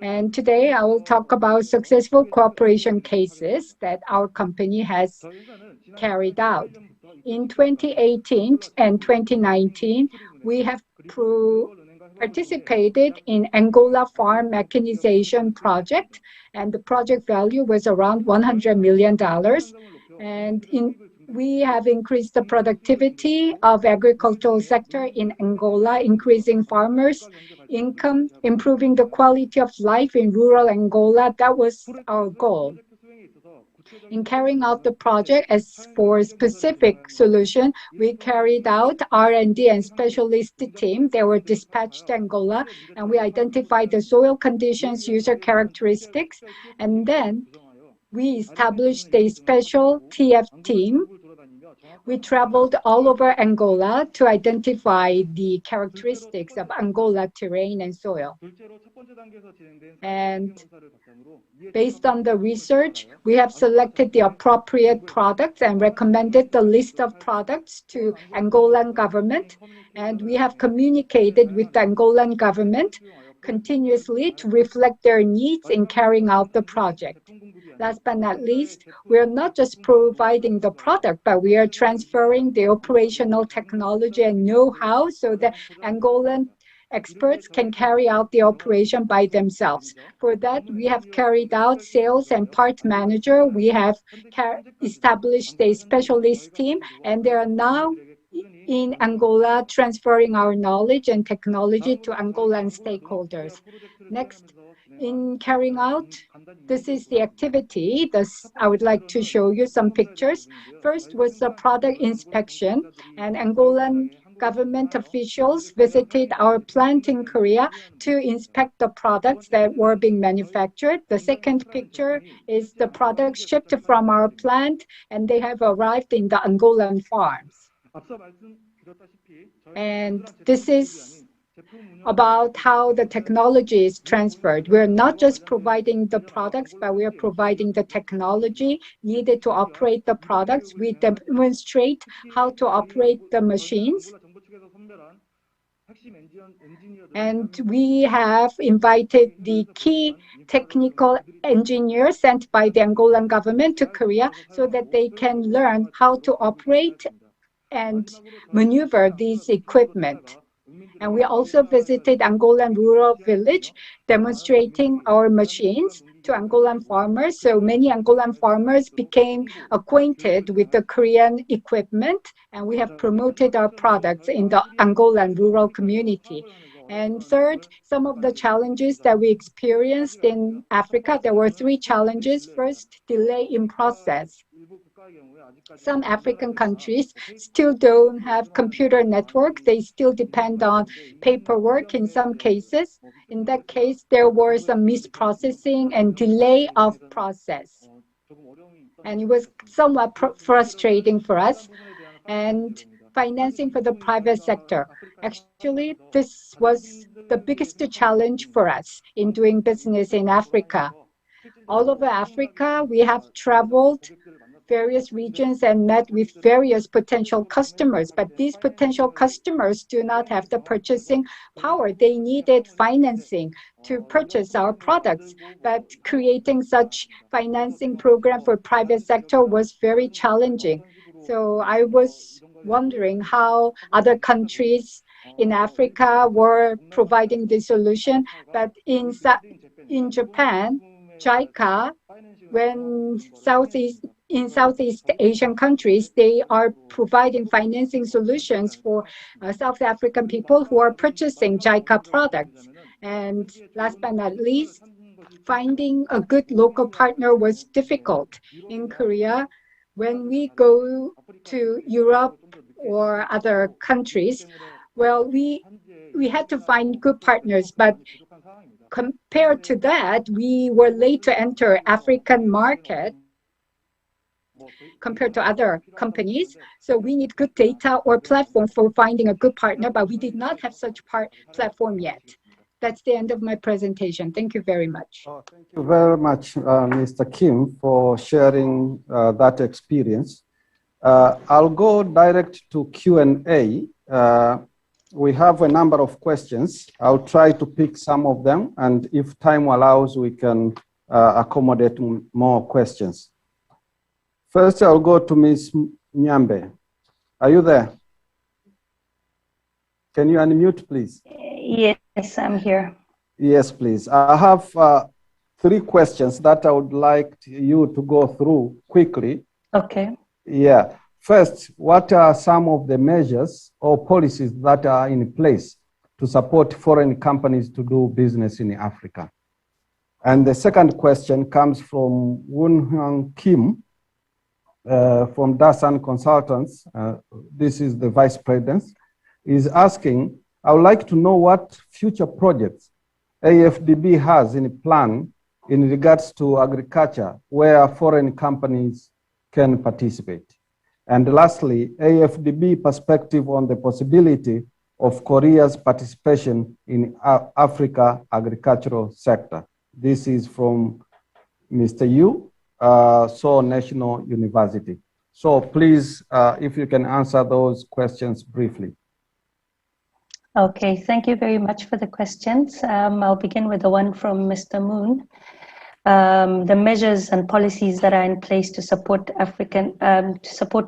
And today I will talk about successful cooperation cases that our company has carried out. In 2018 and 2019, we have participated in Angola farm mechanization project, and the project value was around $100 million. And we have increased the productivity of agricultural sector in Angola, increasing farmers' income, improving the quality of life in rural Angola. That was our goal. In carrying out the project, as for specific solution, we carried out R&D and specialist team. They were dispatched to Angola, and we identified the soil conditions, user characteristics, and then we established a special TF team. We traveled all over Angola to identify the characteristics of Angola terrain and soil. And based on the research, we have selected the appropriate products and recommended the list of products to Angolan government. And we have communicated with the Angolan government continuously to reflect their needs in carrying out the project. Last but not least, we are not just providing the product, but we are transferring the operational technology and know-how so that Angolan experts can carry out the operation by themselves. For that, we have carried out sales and part manager. We have established a specialist team, and they are now in Angola transferring our knowledge and technology to Angolan stakeholders. Next, in carrying out, this is the activity. I would like to show you some pictures. First was the product inspection, and Angolan government officials visited our plant in Korea to inspect the products that were being manufactured. The second picture is the products shipped from our plant, and they have arrived in the Angolan farms. And this is about how the technology is transferred. We're not just providing the products, but we are providing the technology needed to operate the products. We demonstrate how to operate the machines. And we have invited the key technical engineers sent by the Angolan government to Korea so that they can learn how to operate and maneuver these equipment. And we also visited Angolan rural village, demonstrating our machines to Angolan farmers. So many Angolan farmers became acquainted with the Korean equipment, and we have promoted our products in the Angolan rural community. And third, some of the challenges that we experienced in Africa, there were 3 challenges. First, delay in process. Some African countries still don't have computer network. They still depend on paperwork in some cases. In that case, there were some misprocessing and delay of process. And it was somewhat frustrating for us. And financing for the private sector. Actually, this was the biggest challenge for us in doing business in Africa. All over Africa, we have traveled various regions and met with various potential customers, but these potential customers do not have the purchasing power. They needed financing to purchase our products, but creating such financing program for private sector was very challenging. So I was wondering how other countries in Africa were providing the solution, but in Japan, JICA, when in Southeast Asian countries, they are providing financing solutions for South African people who are purchasing JICA products. And last but not least, finding a good local partner was difficult. In Korea, when we go to Europe or other countries, well, we had to find good partners, but compared to that, we were late to enter African market compared to other companies. So we need good data or platform for finding a good partner, but we did not have such platform yet. That's the end of my presentation. Thank you very much. Oh, thank you very much, Mr. Kim, for sharing that experience. I'll go direct to Q&A. We have a number of questions. I'll try to pick some of them, and if time allows, we can accommodate more questions. First, I'll go to Ms. Nyambe. Are you there? Can you unmute, please? Yes, I'm here. Yes, please. I have 3 questions that I would like you to go through quickly. Okay. Yeah. First, what are some of the measures or policies that are in place to support foreign companies to do business in Africa? And the second question comes from Woon-Ki from Dasan Consultants. This is the vice president. Is asking, I would like to know what future projects AfDB has in plan in regards to agriculture where foreign companies can participate. And lastly, AfDB perspective on the possibility of Korea's participation in Africa agricultural sector. This is from Mr. Yu, Seoul National University. So please, if you can answer those questions briefly. Okay, thank you very much for the questions. I'll begin with the one from Mr. Moon. The measures and policies that are in place to support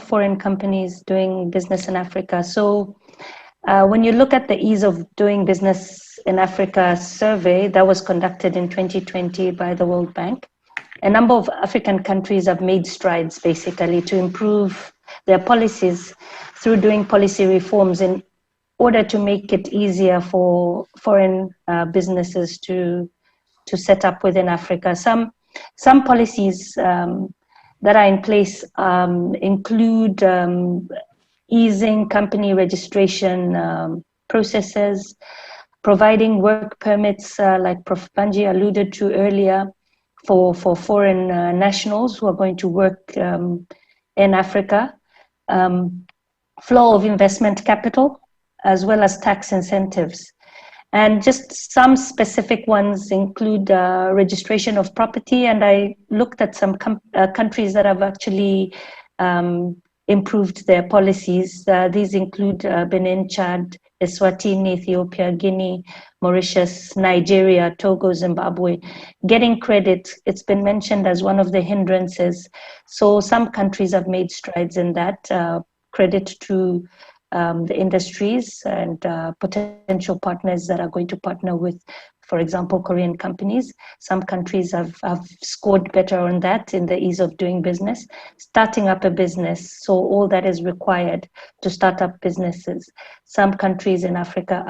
foreign companies doing business in Africa. So when you look at the ease of doing business in Africa survey that was conducted in 2020 by the World Bank, a number of African countries have made strides basically to improve their policies through doing policy reforms in order to make it easier for foreign businesses to set up within Africa. Some policies that are in place include easing company registration processes, providing work permits like Prof. Banji alluded to earlier for foreign nationals who are going to work in Africa, flow of investment capital, as well as tax incentives. And just some specific ones include registration of property. And I looked at some countries that have actually improved their policies. These include Benin, Chad, Eswatini, Ethiopia, Guinea, Mauritius, Nigeria, Togo, Zimbabwe. Getting credit, it's been mentioned as one of the hindrances. So some countries have made strides in that. Credit to the industries and potential partners that are going to partner with, for example, Korean companies. Some countries have scored better on that in the ease of doing business. Starting up a business, so all that is required to start up businesses. Some countries in Africa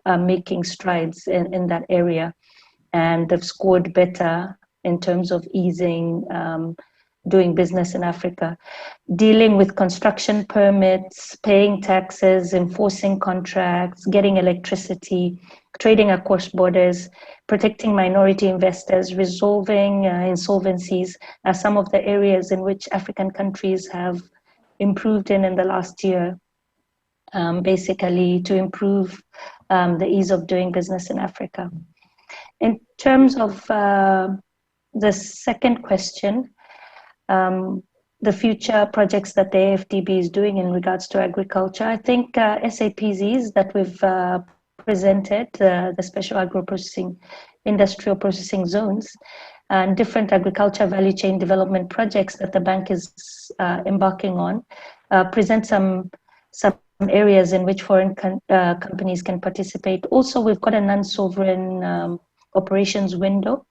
are making strides in that area, and they've scored better in terms of easing doing business in Africa. Dealing with construction permits, paying taxes, enforcing contracts, getting electricity, trading across borders, protecting minority investors, resolving insolvencies are some of the areas in which African countries have improved in the last year, basically to improve the ease of doing business in Africa. In terms of the second question, the future projects that the AfDB is doing in regards to agriculture, I think SAPZs that we've presented, the special agro-processing, industrial processing zones, and different agriculture value chain development projects that the bank is embarking on, present some areas in which foreign companies can participate. Also, we've got a non-sovereign operations window,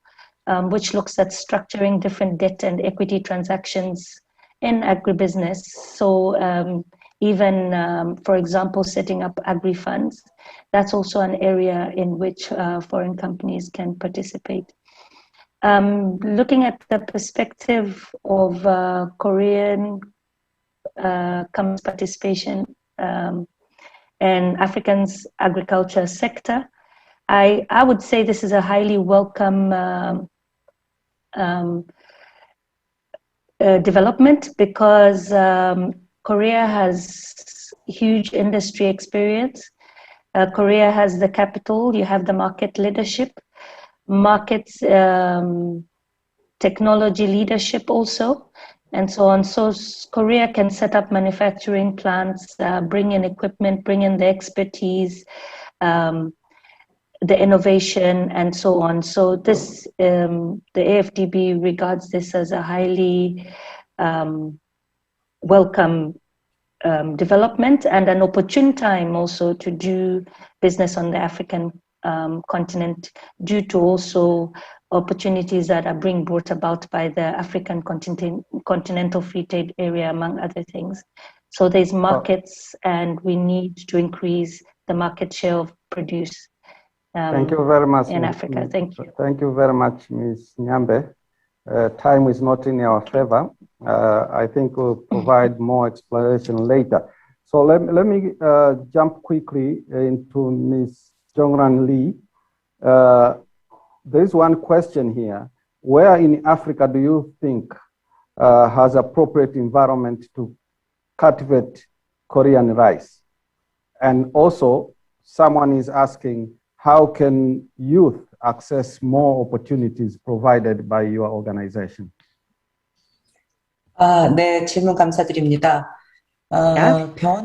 which looks at structuring different debt and equity transactions in agribusiness. So even, for example, setting up agri-funds, that's also an area in which foreign companies can participate. Looking at the perspective of Korean companies' participation in African's agriculture sector, I would say this is a highly welcome development because Korea has huge industry experience. Korea has the capital, you have the market leadership, markets, technology leadership also, and so on. So Korea can set up manufacturing plants, bring in equipment, bring in the expertise, the innovation, and so on. So this, the AfDB regards this as a highly welcome development and an opportune time also to do business on the African continent due to also opportunities that are being brought about by the African continental free trade area, among other things. So there's markets, and we need to increase the market share of produce. Thank you very much in Africa. Thank you. Thank you very much, Ms. Nyambe. Time is not in our favor. I think we'll provide more explanation later. So let me jump quickly into Ms. Jongran Lee. There's one question here. Where in Africa do you think has appropriate environment to cultivate Korean rice? And also, someone is asking, how can youth access more opportunities provided by your organization? 네, 질문 감사드립니다.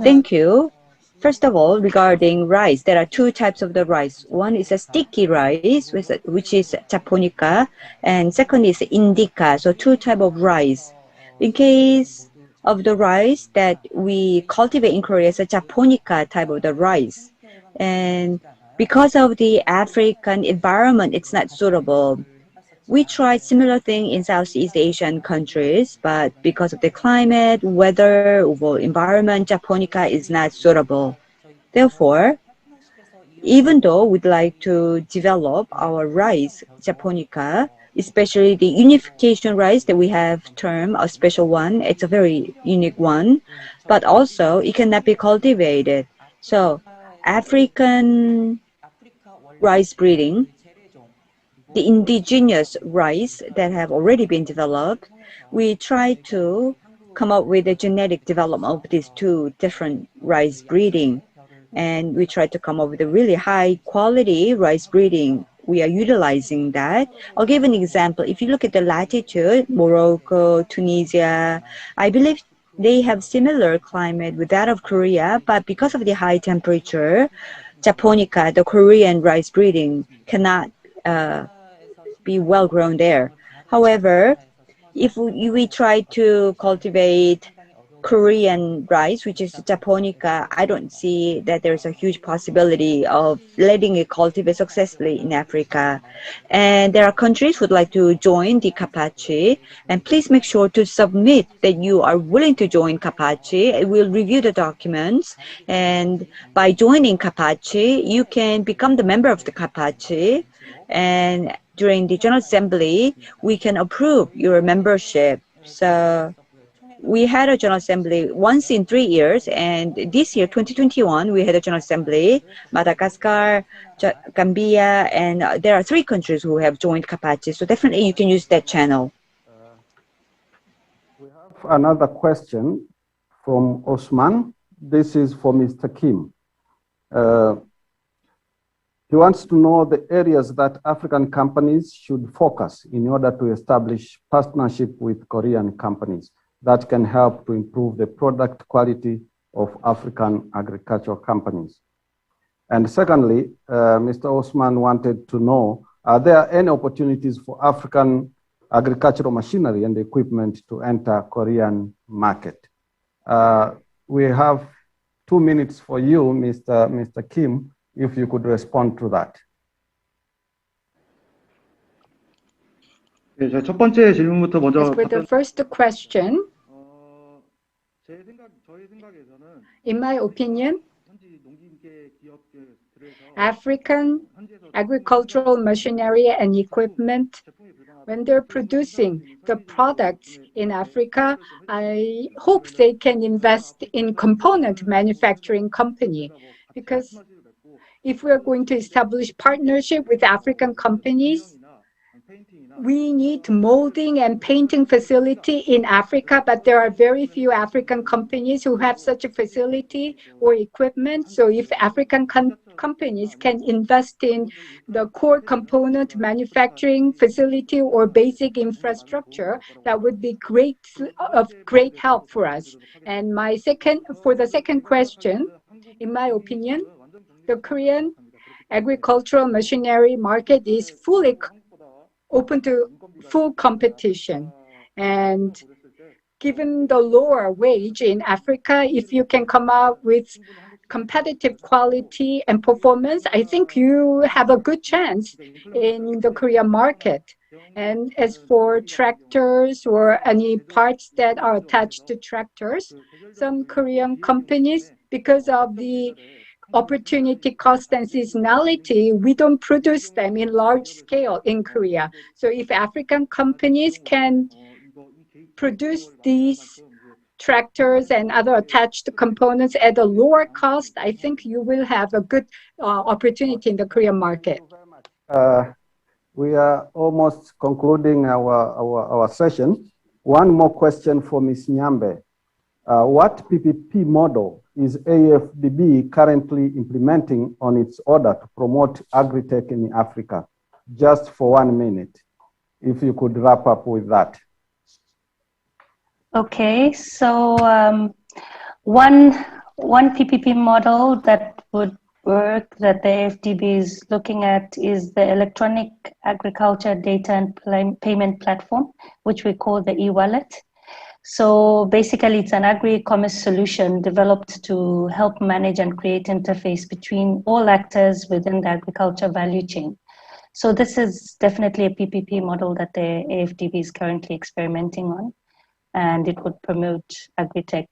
Thank you. First of all, regarding rice, there are two types of the rice. One is a sticky rice, which is japonica, and second is indica. So two types of rice. In case of the rice that we cultivate in Korea, it's a japonica type of the rice. And because of the African environment, it's not suitable. We tried similar thing in Southeast Asian countries, but because of the climate, weather, or environment, japonica is not suitable. Therefore, even though we'd like to develop our rice, japonica, especially the unification rice that we have termed a special one, it's a very unique one, but also it cannot be cultivated. So African rice breeding, the indigenous rice that have already been developed, we try to come up with a genetic development of these two different rice breeding. And we try to come up with a really high quality rice breeding. We are utilizing that. I'll give an example. If you look at the latitude, Morocco, Tunisia, I believe they have similar climate with that of Korea, but because of the high temperature, japonica, the Korean rice breeding, cannot be well grown there. However, if we try to cultivate Korean rice, which is japonica, I don't see that there's a huge possibility of letting it cultivate successfully in Africa. And there are countries who would like to join the Kapachi, and please make sure to submit that you are willing to join Kapachi. We'll review the documents, and by joining Kapachi, you can become the member of the Kapachi, and during the General Assembly, we can approve your membership. So we had a General Assembly once in 3 years, and this year, 2021, we had a General Assembly, Madagascar, Gambia, and there are 3 countries who have joined Kapachi, so definitely you can use that channel. We have another question from Osman. This is for Mr. Kim. He wants to know the areas that African companies should focus in order to establish partnership with Korean companies that can help to improve the product quality of African agricultural companies. And secondly, Mr. Osman wanted to know, are there any opportunities for African agricultural machinery and equipment to enter Korean market? We have 2 minutes for you, Mr. Kim, if you could respond to that. 첫 번째 질문부터 먼저. As for the first question, in my opinion, African agricultural machinery and equipment, when they're producing the products in Africa, I hope they can invest in component manufacturing company, because if we are going to establish partnership with African companies, we need molding and painting facility in Africa, but there are very few African companies who have such a facility or equipment. So if African companies can invest in the core component manufacturing facility or basic infrastructure, that would be of great help for us. And for the second question, in my opinion, the Korean agricultural machinery market is fully open to full competition. And given the lower wage in Africa, if you can come out with competitive quality and performance, I think you have a good chance in the Korean market. And as for tractors or any parts that are attached to tractors, some Korean companies, because of the opportunity cost and seasonality, we don't produce them in large scale in Korea. So if African companies can produce these tractors and other attached components at a lower cost, I think you will have a good opportunity in the Korean market. We are almost concluding our session. One more question for Ms. Nyambe. What PPP model is AfDB currently implementing on its order to promote agri-tech in Africa? Just for 1 minute, if you could wrap up with that. Okay, so one PPP model that would work that the AfDB is looking at is the electronic agriculture data and payment platform, which we call the e-wallet. So basically, it's an agri-commerce solution developed to help manage and create interface between all actors within the agriculture value chain. So this is definitely a PPP model that the AfDB is currently experimenting on, and it would promote agri-tech.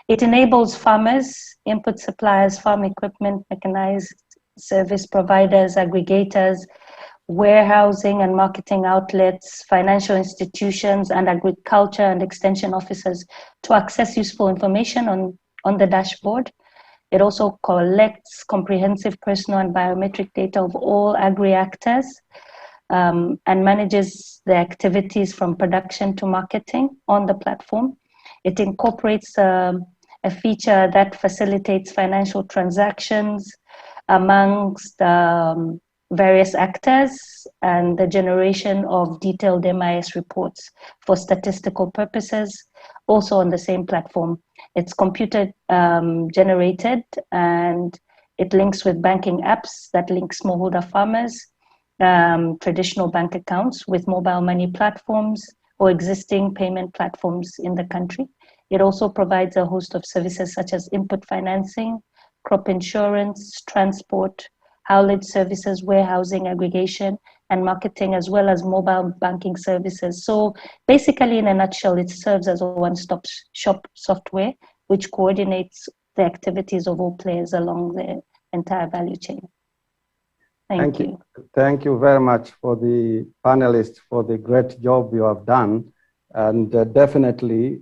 It enables farmers, input suppliers, farm equipment, mechanized service providers, aggregators, warehousing and marketing outlets, financial institutions, and agriculture and extension officers to access useful information on the dashboard. It also collects comprehensive personal and biometric data of all agri-actors and manages the activities from production to marketing on the platform. It incorporates a feature that facilitates financial transactions amongst various actors and the generation of detailed MIS reports for statistical purposes, also on the same platform. It's computer generated, and it links with banking apps that link smallholder farmers, traditional bank accounts with mobile money platforms or existing payment platforms in the country. It also provides a host of services such as input financing, crop insurance, transport, haulage services, warehousing, aggregation, and marketing, as well as mobile banking services. So basically, in a nutshell, it serves as a one-stop shop software which coordinates the activities of all players along the entire value chain. Thank you. Thank you very much for the panelists for the great job you have done. And definitely,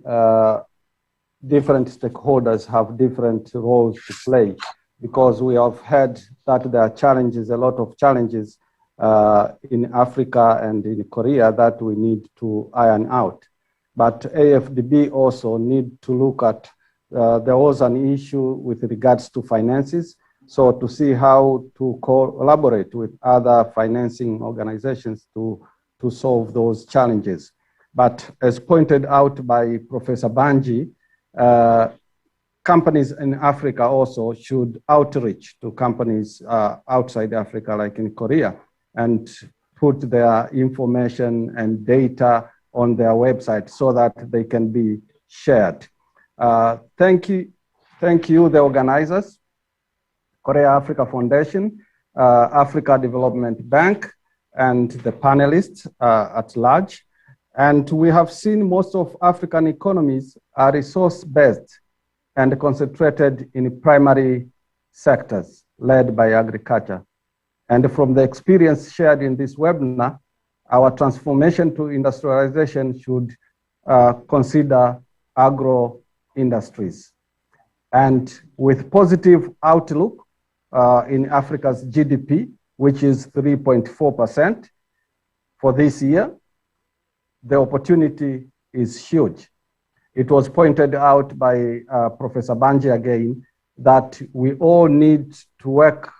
different stakeholders have different roles to play, because we have heard that there are challenges, a lot of challenges in Africa and in Korea that we need to iron out. But AfDB also need to look at, there was an issue with regards to finances, so to see how to collaborate with other financing organizations to solve those challenges. But as pointed out by Professor Banji, companies in Africa also should outreach to companies outside Africa, like in Korea, and put their information and data on their website so that they can be shared. Thank you, the organizers, Korea Africa Foundation, Africa Development Bank, and the panelists at large. And we have seen most of African economies are resource-based and concentrated in primary sectors led by agriculture. And from the experience shared in this webinar, our transformation to industrialization should consider agro industries. And with positive outlook in Africa's GDP, which is 3.4% for this year, the opportunity is huge. It was pointed out by Professor Banji again that we all need to work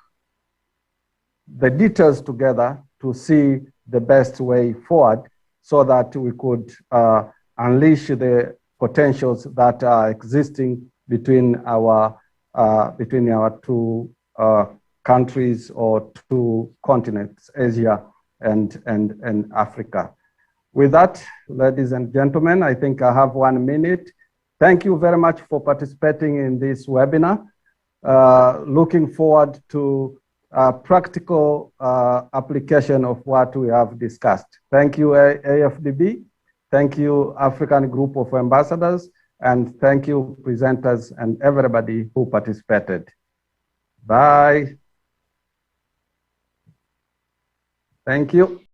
the details together to see the best way forward so that we could unleash the potentials that are existing between our two countries or two continents, Asia and Africa. With that, ladies and gentlemen, I think I have 1 minute. Thank you very much for participating in this webinar. looking forward to practical application of what we have discussed. Thank you, AfDB. Thank you, African Group of Ambassadors. And thank you, presenters and everybody who participated. Bye. Thank you.